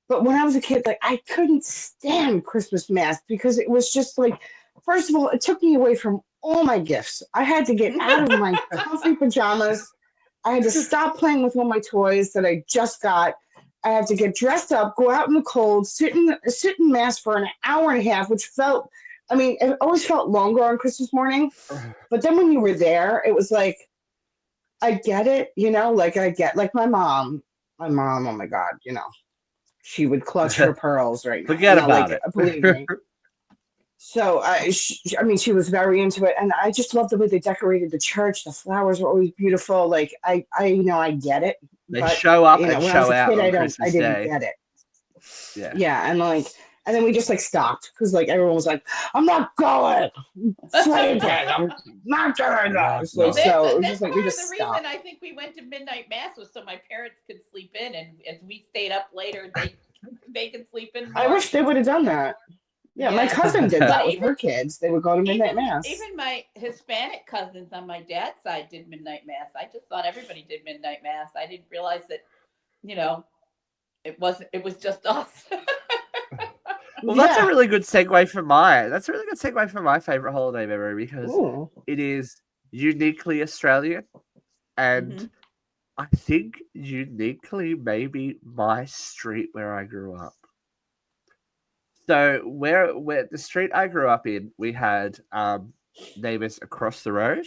but when I was a kid, like I couldn't stand Christmas mass because it was just like, first of all, it took me away from all my gifts. I had to get out of my comfy pajamas. I had to stop playing with all my toys that I just got. I had to get dressed up, go out in the cold, sit in mass for an hour and a half, which felt, it always felt longer on Christmas morning. But then when you were there, it was like, I get it, like I get, like my mom, oh my God, she would clutch her pearls right now. Forget about it. Believe me. So, she was very into it, and I just love the way they decorated the church. The flowers were always beautiful. Like, I get it. They but, show up and when I was show a out kid, on Christmas I didn't Day. get it. Yeah. Yeah, and then we just stopped because everyone was like, "I'm not going, sleeping. I'm not doing this." No. So it was That's just part we of just the stopped. reason I think we went to midnight mass was so my parents could sleep in, and as we stayed up later, they could sleep in more. I wish they would have done that. Yeah, my cousin did that with her kids. They would go to midnight mass. Even my Hispanic cousins on my dad's side did midnight mass. I just thought everybody did midnight mass. I didn't realize that, it was just us. Well, that's a really good segue for my favorite holiday memory because it is uniquely Australian and I think uniquely maybe my street where I grew up. So where the street I grew up in, we had neighbors across the road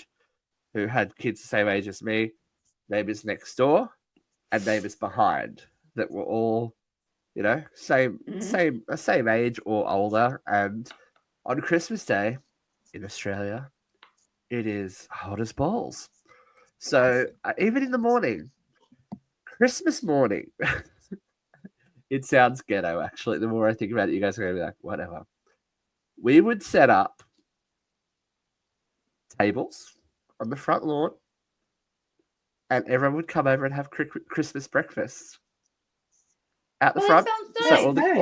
who had kids the same age as me, neighbors next door, and neighbors behind that were all, same age or older. And on Christmas Day in Australia, it is hot as balls. So even in the morning, Christmas morning, it sounds ghetto actually. The more I think about it, you guys are going to be like, whatever. We would set up tables on the front lawn, and everyone would come over and have Christmas breakfast out the Well, front. that sounds So nice.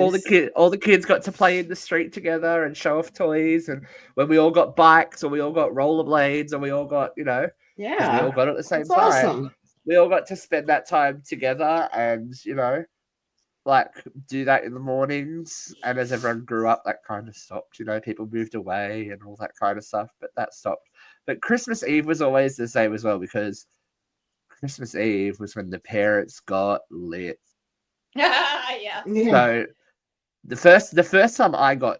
all the kids got to play in the street together and show off toys. And when we all got bikes, or we all got rollerblades, or we all got, because we all got it at the same That's time. awesome. We all got to spend that time together, and like do that in the mornings. And as everyone grew up, that kind of stopped. People moved away and all that kind of stuff, but that stopped. But Christmas Eve was always the same as well, because Christmas Eve was when the parents got lit. Yeah. So the first time I got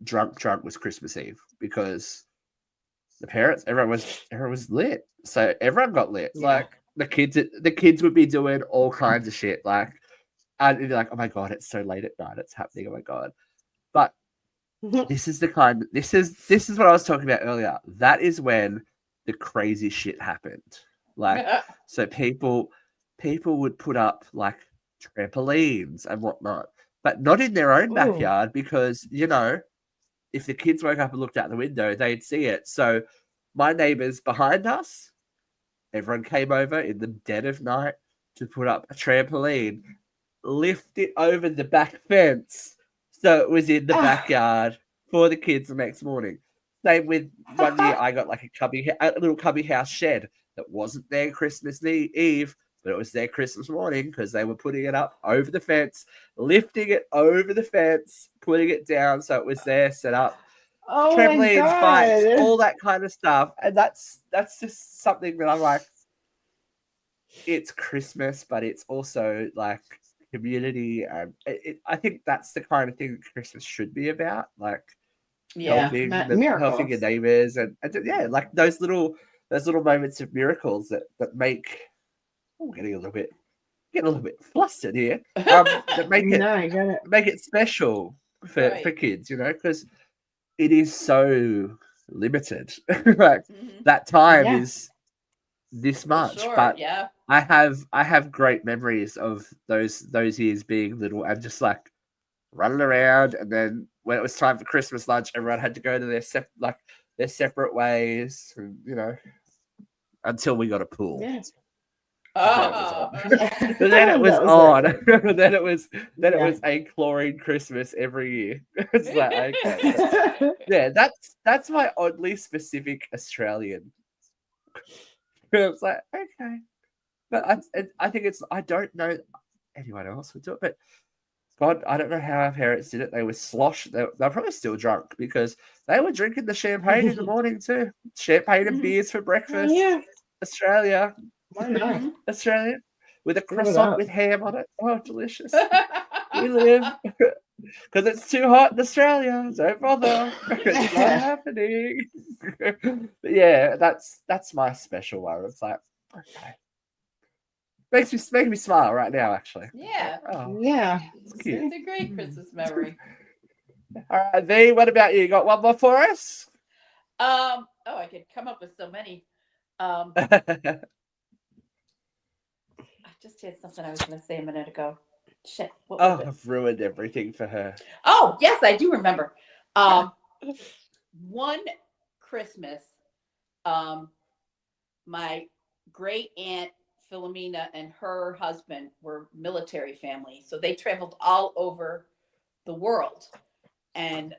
drunk was Christmas Eve, because everyone was lit. So everyone got lit. Yeah. Like the kids would be doing all kinds of shit. Like I'd be like, oh my god, it's so late at night, it's happening. Oh my god. But this is what I was talking about earlier. That is when the crazy shit happened. Like, so people would put up like trampolines and whatnot, but not in their own backyard, because if the kids woke up and looked out the window, they'd see it. So my neighbors behind us, everyone came over in the dead of night to put up a trampoline, lift it over the back fence, so it was in the backyard for the kids the next morning. Same with one year, I got like a little cubby house shed that wasn't there Christmas Eve, but it was there Christmas morning, because they were putting it up over the fence, lifting it over the fence, putting it down, so it was there set up. Oh Trampolines, my bikes, God. all that kind of stuff. And that's just something that I'm like, it's Christmas, but it's also like community, and I think that's the kind of thing that Christmas should be about, like helping your neighbors, and yeah, like those little moments of miracles that make getting a little bit flustered here. That make it special for kids, because it is so limited. Like that time is this much, but yeah. I have great memories of those years being little and just like running around. And then when it was time for Christmas lunch, everyone had to go to their separate ways, and, until we got a pool. Yes. Then it was on. then it was a chlorine Christmas every year. It's like, okay, yeah, that's my oddly specific Australian. It's like, okay, but I think I don't know anyone else would do it, but God, I don't know how our parents did it. They were sloshed. They're probably still drunk, because they were drinking the champagne in the morning too. Champagne and beers for breakfast. Yeah. Australia. Why not? Australia. With a croissant with ham on it. Oh, delicious. We live. Because it's too hot in Australia. Don't bother. It's not happening. But yeah, that's my special one. It's like, okay. Making me smile right now, actually. Yeah. Oh, yeah. it's cute. It's a great Christmas memory. All right, V, what about you? You got one more for us? I could come up with so many. I just had something I was going to say a minute ago. Shit. What was it? I've ruined everything for her. Oh, yes, I do remember. One Christmas, my great aunt Philomena and her husband were military family, so they traveled all over the world, and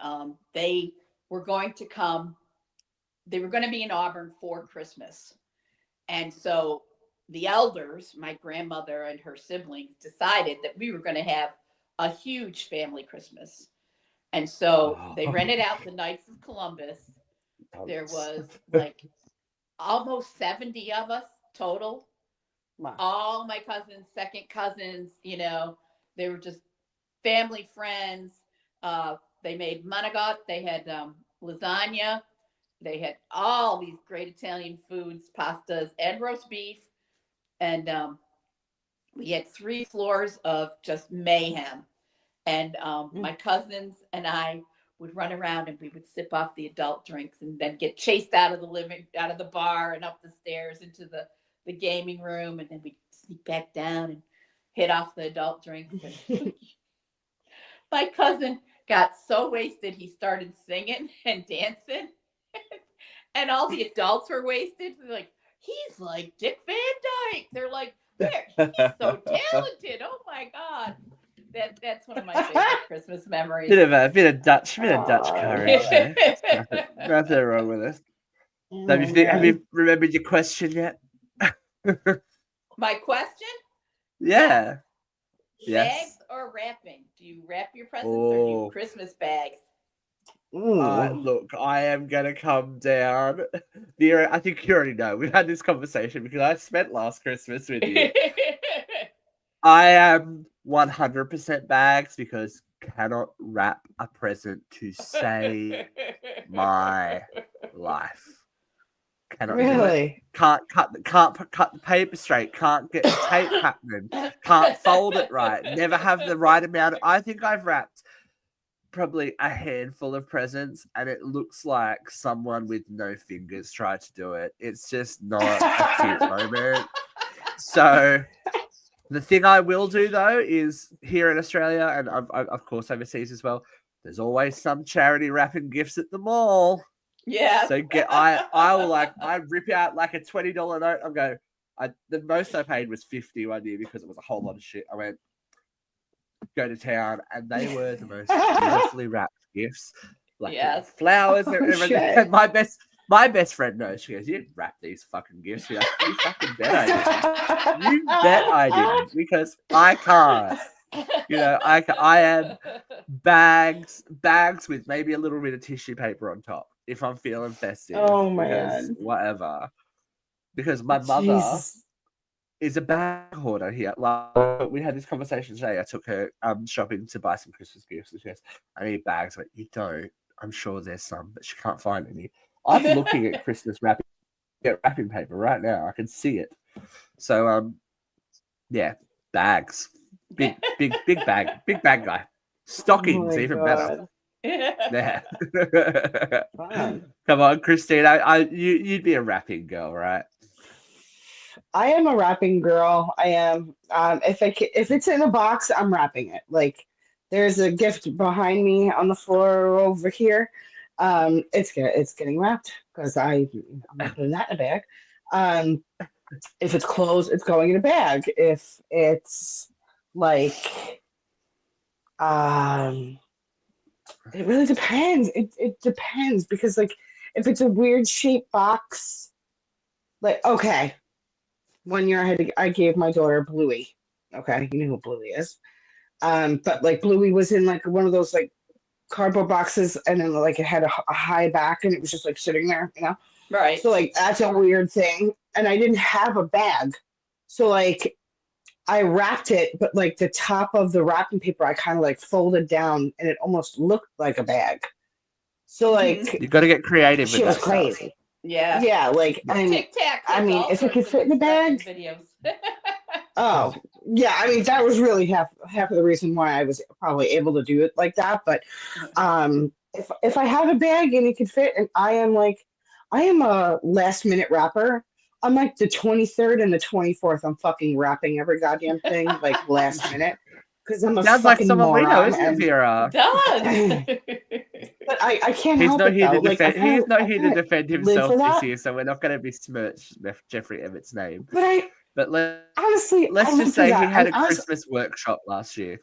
they were going to come. They were going to be in Auburn for Christmas, and so the elders, my grandmother and her siblings, decided that we were going to have a huge family Christmas, and so they rented out the Knights of Columbus. There was like almost 70 of us total. Wow. All my cousins, second cousins, they were just family friends. They made manigot. They had lasagna. They had all these great Italian foods, pastas, and roast beef. And we had 3 floors of just mayhem. And my cousins and I would run around, and we would sip off the adult drinks, and then get chased out of the bar and up the stairs into the gaming room, and then we'd sneak back down and hit off the adult drinks. My cousin got so wasted he started singing and dancing, And all the adults were wasted. They're like, he's like Dick Van Dyke. They're like, he's so talented. Oh my God. That's one of my favorite Christmas memories. Bit of Dutch courage there. Nothing wrong with it. So have you remembered your question yet? My question? Yeah. Bags or wrapping? Do you wrap your presents or do you Christmas bags? Look, I am going to come down. Vera, I think you already know. We've had this conversation because I spent last Christmas with you. I am 100% bags because cannot wrap a present to save my life. Cannot do it. Can't cut the paper straight. Can't get the tape happening. Can't fold it right. Never have the right amount. I think I've wrapped probably a handful of presents, and it looks like someone with no fingers tried to do it. It's just not a cute moment. So the thing I will do though is here in Australia, and of course overseas as well, there's always some charity wrapping gifts at the mall. Yeah. So I rip out like a $20 note. I'm going. The most I paid was $50 one year because it was a whole lot of shit. I went go to town, and they were the most beautifully wrapped gifts, like flowers and everything. And my best friend knows. She goes, "You didn't wrap these fucking gifts." She goes, "You fucking bet I didn't. You bet I didn't because I can't." I am bags with maybe a little bit of tissue paper on top if I'm feeling festive. Oh my God. Whatever. Because my mother is a bag hoarder here. Like, we had this conversation today. I took her shopping to buy some Christmas gifts. And she goes, "I need bags." I went, "You don't. I'm sure there's some, but she can't find any." I'm looking at Christmas wrapping paper right now. I can see it. So bags. Big bag guy. Stockings, even better. Yeah. Come on, Christina. You'd be a wrapping girl, right? I am a wrapping girl. I am. If it's in a box, I'm wrapping it. Like, there's a gift behind me on the floor over here. It's getting wrapped because I'm not putting that in a bag. If it's clothes, it's going in a bag. If it's like, it really depends. It depends because, like, if it's a weird shaped box, like, okay, one year I gave my daughter Bluey. Okay, you know who Bluey is. But like Bluey was in like one of those like cardboard boxes, and then like it had a high back, and it was just like sitting there, Right. So like that's a weird thing, and I didn't have a bag, so like I wrapped it, but like the top of the wrapping paper I kind of like folded down, and it almost looked like a bag. So like you got to get creative. She was crazy. Stuff. Yeah. Yeah, like Tic-Tac. I mean, if it could fit in the bag. Videos. Oh, yeah. I mean, that was really half of the reason why I was probably able to do it like that. But if I have a bag and it could fit, and I am a last minute wrapper. I'm like the 23rd and the 24th. I'm fucking wrapping every goddamn thing like last minute because I'm a sounds fucking like someone we know, isn't and, it, Vera? But I can't help it though. He's not here to defend himself this year, so we're not going to besmirch Jeffrey Emmett's name. But let's just say he had a Christmas workshop last year.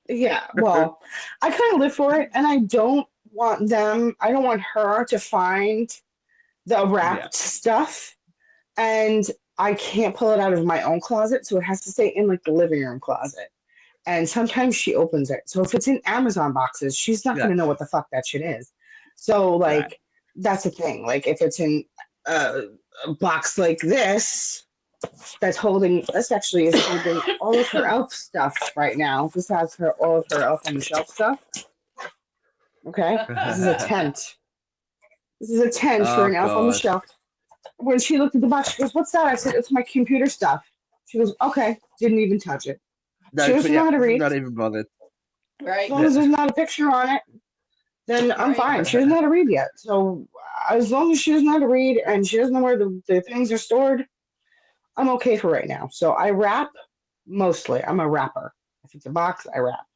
Yeah, well, I kind of live for it, and I don't want her to find the wrapped stuff, and I can't pull it out of my own closet, so it has to stay in like the living room closet. And sometimes she opens it. So if it's in Amazon boxes, she's not going to know what the fuck that shit is. So like, that's the thing. Like if it's in a box like this, that's actually is holding all of her elf stuff right now. This has all of her elf on the shelf stuff. Okay. This is a tent. This is a tent for an elf on the shelf. When she looked at the box, she goes, "What's that?" I said, "It's my computer stuff." She goes, "Okay." Didn't even touch it. No, she doesn't know how to read. Not even bothered. Right. As long as there's not a picture on it, then I'm fine. She doesn't know how to read yet. So as long as she doesn't know how to read and she doesn't know where the things are stored, I'm okay for right now. So I wrap mostly. I'm a wrapper. If it's a box, I wrap.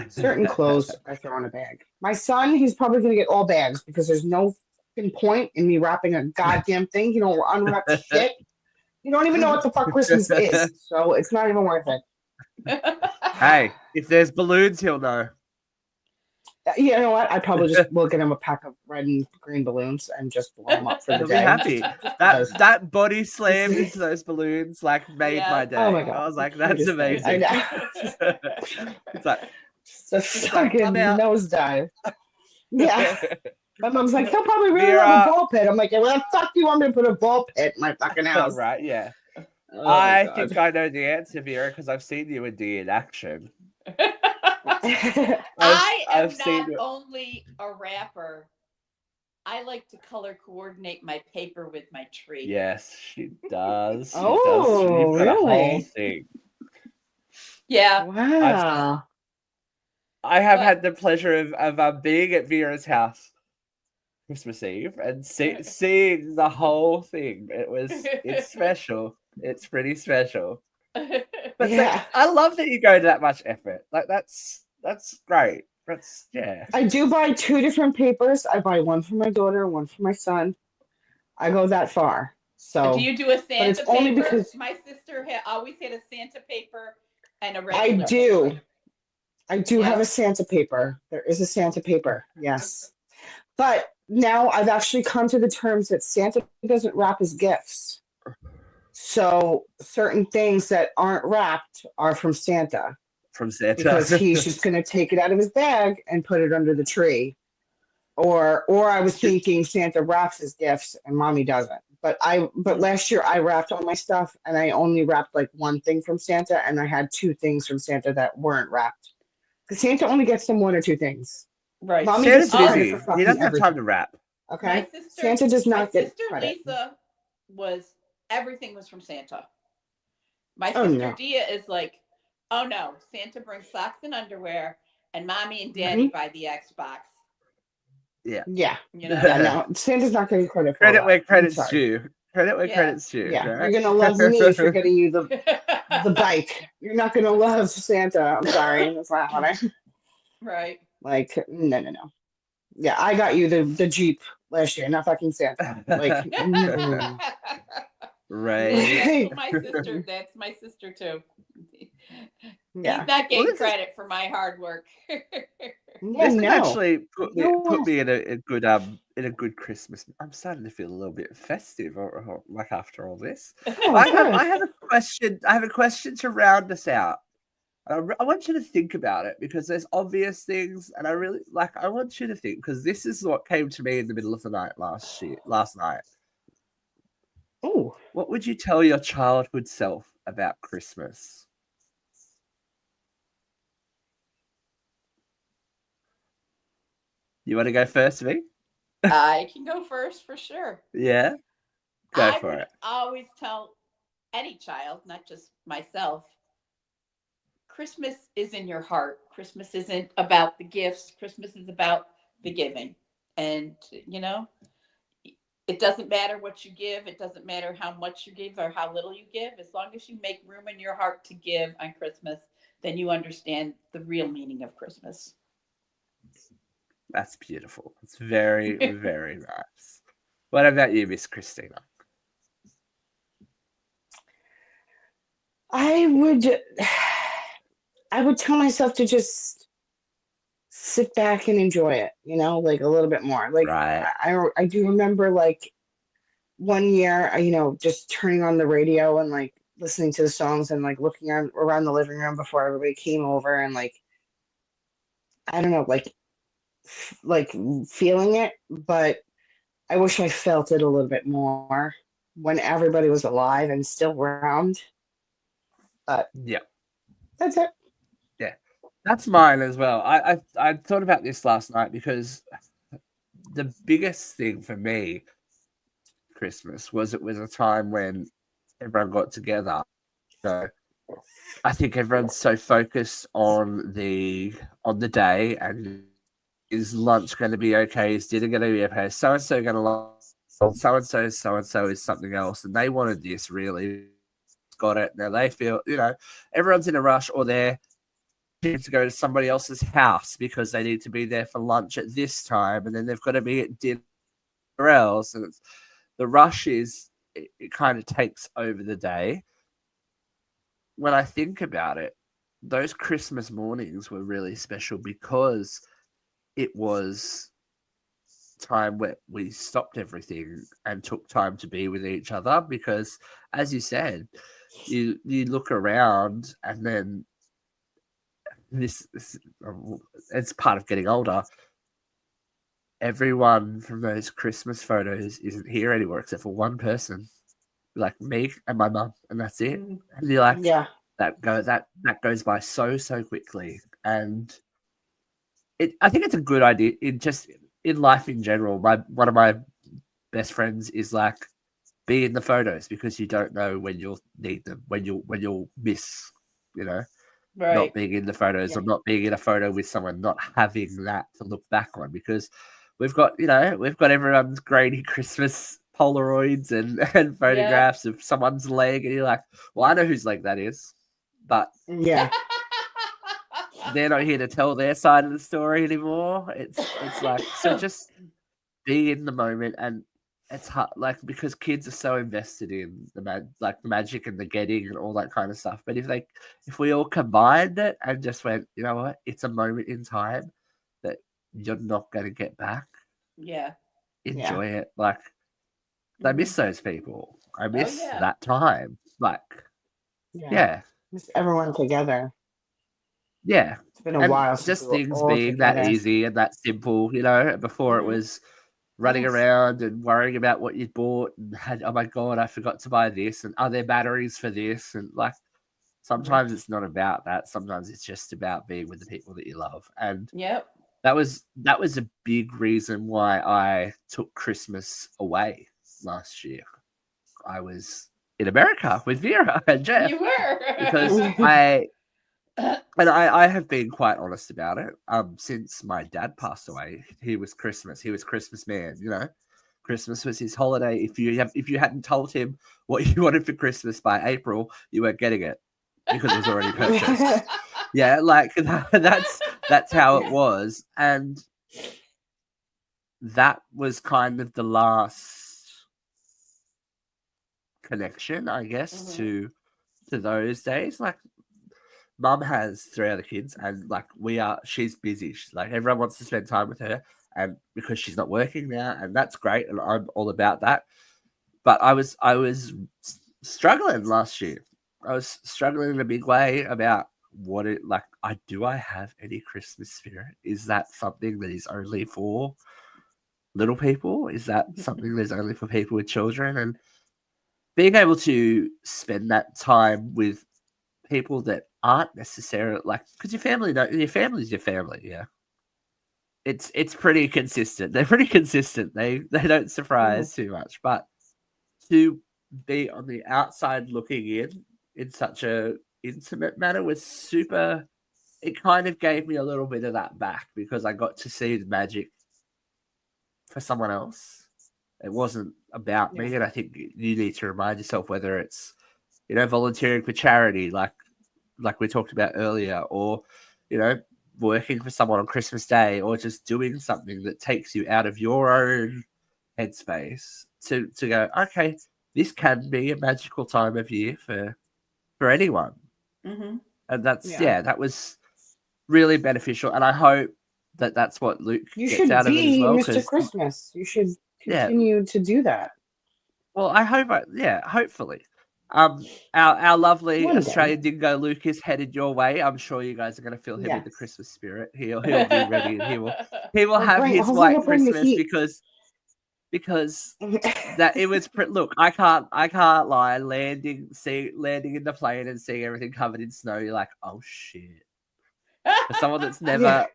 Certain clothes I throw in a bag. My son, he's probably going to get all bags because there's no point in me wrapping a goddamn thing. You don't unwrap shit. You don't even know what the fuck Christmas is, so it's not even worth it. Hey, if there's balloons, he'll know. You know what? I probably just will get him a pack of red and green balloons and just blow them up for the He'll day. be happy. That body slammed into those balloons made my day. Oh my God. I was like, that's amazing. It's like just a fucking nosedive. Yeah. My mom's like, he'll probably really Vera, love a ball pit. I'm like, where the fuck do you want me to put a ball pit in my fucking house? Right, yeah. Oh I think I know the answer, Vera, because I've seen you in D in action. I am not only a rapper. I like to color coordinate my paper with my tree. Yes, she does. She does. You've got really? a whole thing. Yeah. Wow. I have had the pleasure of being at Vera's house Christmas Eve and seeing the whole thing. It's special. It's pretty special. But yeah. I love that you go to that much effort. Like that's great. I do buy 2 different papers. I buy one for my daughter, one for my son. I go that far. So do you do a Santa but it's paper? only because my sister always had a Santa paper and a regular I do. paper. I do have a Santa paper. There is a Santa paper. Yes. But now I've actually come to the terms that Santa doesn't wrap his gifts. So certain things that aren't wrapped are from Santa. From Santa. Because he's just going to take it out of his bag and put it under the tree. Or I was thinking Santa wraps his gifts and Mommy doesn't. But last year I wrapped all my stuff and I only wrapped like one thing from Santa and I had 2 things from Santa that weren't wrapped. Because Santa only gets them 1 or 2 things. Right. Mommy Santa's gets busy. He doesn't have time to wrap. Okay. Santa does not get credit. Lisa everything was from Santa. My sister Dia is like, oh no, Santa brings socks and underwear, and Mommy and Daddy buy the Xbox. Yeah. You know? Yeah, no, Santa's not getting credit for credit that. where credit's due. Credit where credit's due. Yeah, right? you're gonna love me for getting you the bike. You're not gonna love Santa. I'm sorry, that's not what I. Right. Like no. Yeah, I got you the Jeep last year, not fucking Santa. Like. Right. That's my sister too. Yeah. He's not getting credit for my hard work. This has actually put me in a good Christmas. I'm starting to feel a little bit festive, like after all this. I have a question. I have a question to round us out. I want you to think about it because there's obvious things, and I want you to think because this is what came to me in the middle of the night last night. Oh, what would you tell your childhood self about Christmas? You want to go first, V? I can go first for sure. Yeah, go for it. I always tell any child, not just myself, Christmas is in your heart. Christmas isn't about the gifts. Christmas is about the giving. And, it doesn't matter what you give. It doesn't matter how much you give or how little you give. As long as you make room in your heart to give on Christmas, then you understand the real meaning of Christmas. That's beautiful. It's very, very nice. What about you, Miss Christina? I would tell myself to just sit back and enjoy it, like a little bit more. Like right. I do remember like one year, just turning on the radio and like listening to the songs and like looking around the living room before everybody came over and like, I don't know, like feeling it, but I wish I felt it a little bit more when everybody was alive and still around. But yeah, that's it. Yeah, that's mine as well. I thought about this last night because the biggest thing for me, Christmas, was it was a time when everyone got together. So I think everyone's so focused on the day and is lunch going to be okay? Is dinner going to be okay? So and so going to love so and so is something else, and they wanted this really. Got it. Now they feel, everyone's in a rush or they're to go to somebody else's house because they need to be there for lunch at this time, and then they've got to be at dinner else, and the rush is it kind of takes over the day. When I think about it, those Christmas mornings were really special because it was time where we stopped everything and took time to be with each other. Because, as you said, you look around, and then this it's part of getting older. Everyone from those Christmas photos isn't here anymore except for one person, like me and my mum, and that's it. And you're like, Yeah. that goes by so quickly. And I think it's a good idea in life in general. One of my best friends is like, be in the photos because you don't know when you'll need them, when you'll miss, Right. not being in the photos or not being in a photo with someone, not having that to look back on, because we've got everyone's grainy Christmas Polaroids and photographs of someone's leg, and you're like, well, I know whose leg that is, but Yeah. they're not here to tell their side of the story anymore. It's like, so just be in the moment. And it's hard, like, because kids are so invested in the magic and the getting and all that kind of stuff. But if we all combined it and just went, you know what, it's a moment in time that you're not going to get back. Yeah. Enjoy it. Like, I miss those people. I miss that time. Like, Miss everyone together. Yeah. It's been a while since just we were things all being together. that easy and that simple, before it was running around and worrying about what you'd bought and oh my God, I forgot to buy this, and are there batteries for this? And like, sometimes it's not about that. Sometimes it's just about being with the people that you love. And that was a big reason why I took Christmas away last year. I was in America with Vera and Jeff. You were. Because I have been quite honest about it. Since my dad passed away, he was Christmas man. Christmas was his holiday. If you hadn't told him what you wanted for Christmas by April, you weren't getting it because it was already purchased. Yeah, like that's how it was, and that was kind of the last connection, I guess, to those days. Like, Mum has 3 other kids, and like she's busy. She's like, everyone wants to spend time with her, and because she's not working now, and that's great, and I'm all about that. But I was struggling last year. I was struggling in a big way about do I have any Christmas spirit? Is that something that is only for little people? Is that something that's only for people with children? And being able to spend that time with people that aren't necessarily because your family's your family, yeah. It's pretty consistent. They're pretty consistent. They don't surprise too much. But to be on the outside looking in such a intimate manner was super. It kind of gave me a little bit of that back because I got to see the magic for someone else. It wasn't about me, and I think you need to remind yourself whether it's volunteering for charity, like we talked about earlier, or working for someone on Christmas Day, or just doing something that takes you out of your own headspace to go, okay, this can be a magical time of year for anyone. And that's that was really beneficial, and I hope that's what Luke gets out of it as well. Mr. Christmas. You should continue to do that. Well, I hope, hopefully. Our lovely Australian dingo Luke is headed your way. I'm sure you guys are going to fill him with the Christmas spirit. He'll be ready, and he will have his white Christmas because that it was. Look, I can't lie. Landing in the plane and seeing everything covered in snow, you're like, oh shit. For someone that's never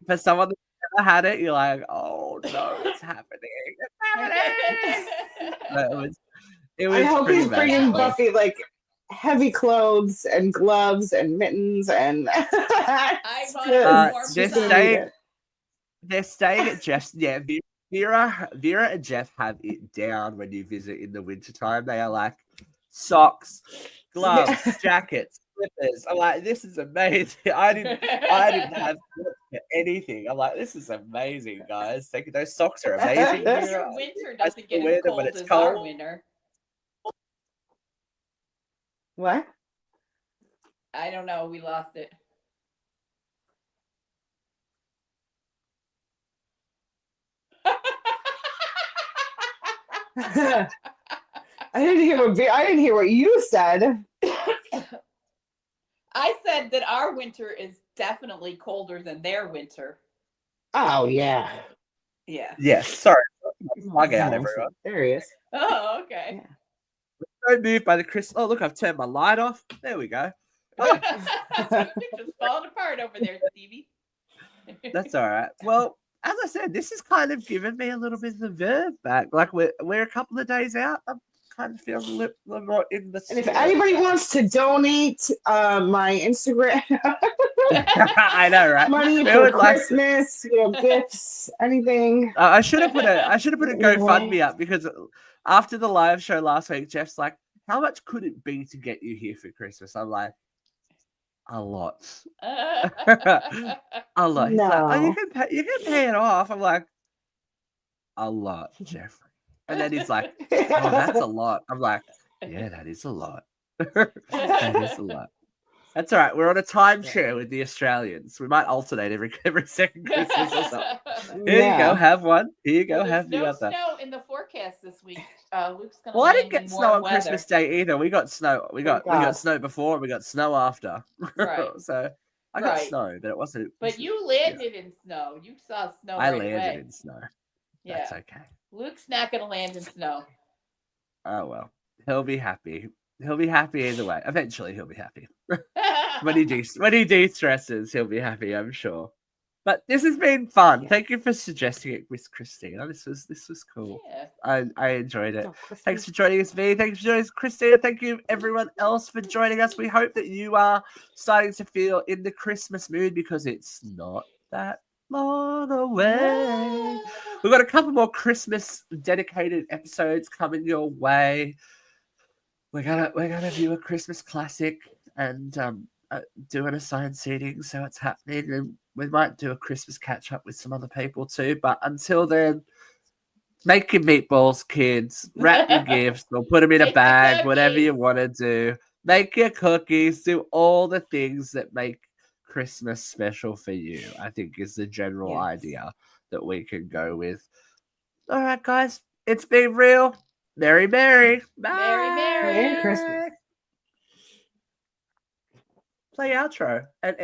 had it, you're like, oh no, it's happening. I hope he's bringing Buffy heavy clothes and gloves and mittens and. They're staying at Jeff's. Yeah, Vera and Jeff have it down when you visit in the wintertime. They are like socks, gloves, jackets, slippers. I'm like, this is amazing. I didn't have anything. I'm like, this is amazing, guys. Those socks are amazing. Your winter doesn't get as cold as our winter. What? I don't know. We lost it. I didn't hear what you said. I said that our winter is definitely colder than their winter. Oh yeah. Yeah. Yes. Sorry. Plug out, everyone. There he is. Oh, okay. Yeah. Don't move by the Chris. Oh, look, I've turned my light off. There we go. Oh. Just falling apart over there, Stevie. That's all right. Well, as I said, this has kind of given me a little bit of the verve back. Like we're a couple of days out. I'm kind of feeling a little more in the. And if anybody wants to donate my Instagram, I know, right? Money for Christmas, gifts, anything. I should have put a GoFundMe up because after the live show last week, Jeff's like, "How much could it be to get you here for Christmas?" I'm like, "A lot, a lot." He's like, "Oh, you can pay it off." I'm like, "A lot, Jeffrey." And then he's like, "Oh, that's a lot." I'm like, "Yeah, that is a lot. That is a lot." That's all right. We're on a timeshare with the Australians. We might alternate every second Christmas or something. Here you go, have one. Here you go, have the other. Snow in the forecast this week. Luke's gonna. Well, I didn't get snow on Christmas Day either. We got snow. We got snow before. And we got snow after. Right. So I got snow, but it wasn't. But you landed in snow. You saw snow. I landed in snow. Yeah. That's okay. Luke's not gonna land in snow. Oh well, he'll be happy. He'll be happy either way. Eventually, he'll be happy. when he de-stresses, he'll be happy, I'm sure. But this has been fun. Thank you for suggesting it, Miss Christina. This was cool. Yeah. I enjoyed it. Thanks for joining us, V. Thanks for joining us, Christina. Thank you, everyone else, for joining us. We hope that you are starting to feel in the Christmas mood because it's not that long away. We've got a couple more Christmas dedicated episodes coming your way. We're gonna view a Christmas classic and do an assigned seating, so it's happening, and we might do a Christmas catch up with some other people too. But until then, make your meatballs, kids. Wrap your gifts, or put them in a bag, whatever you want to do. Make your cookies. Do all the things that make Christmas special for you. I think is the general idea that we can go with. All right, guys, it's been real. Merry, Merry. Bye. Merry Merry Christmas. Play outro and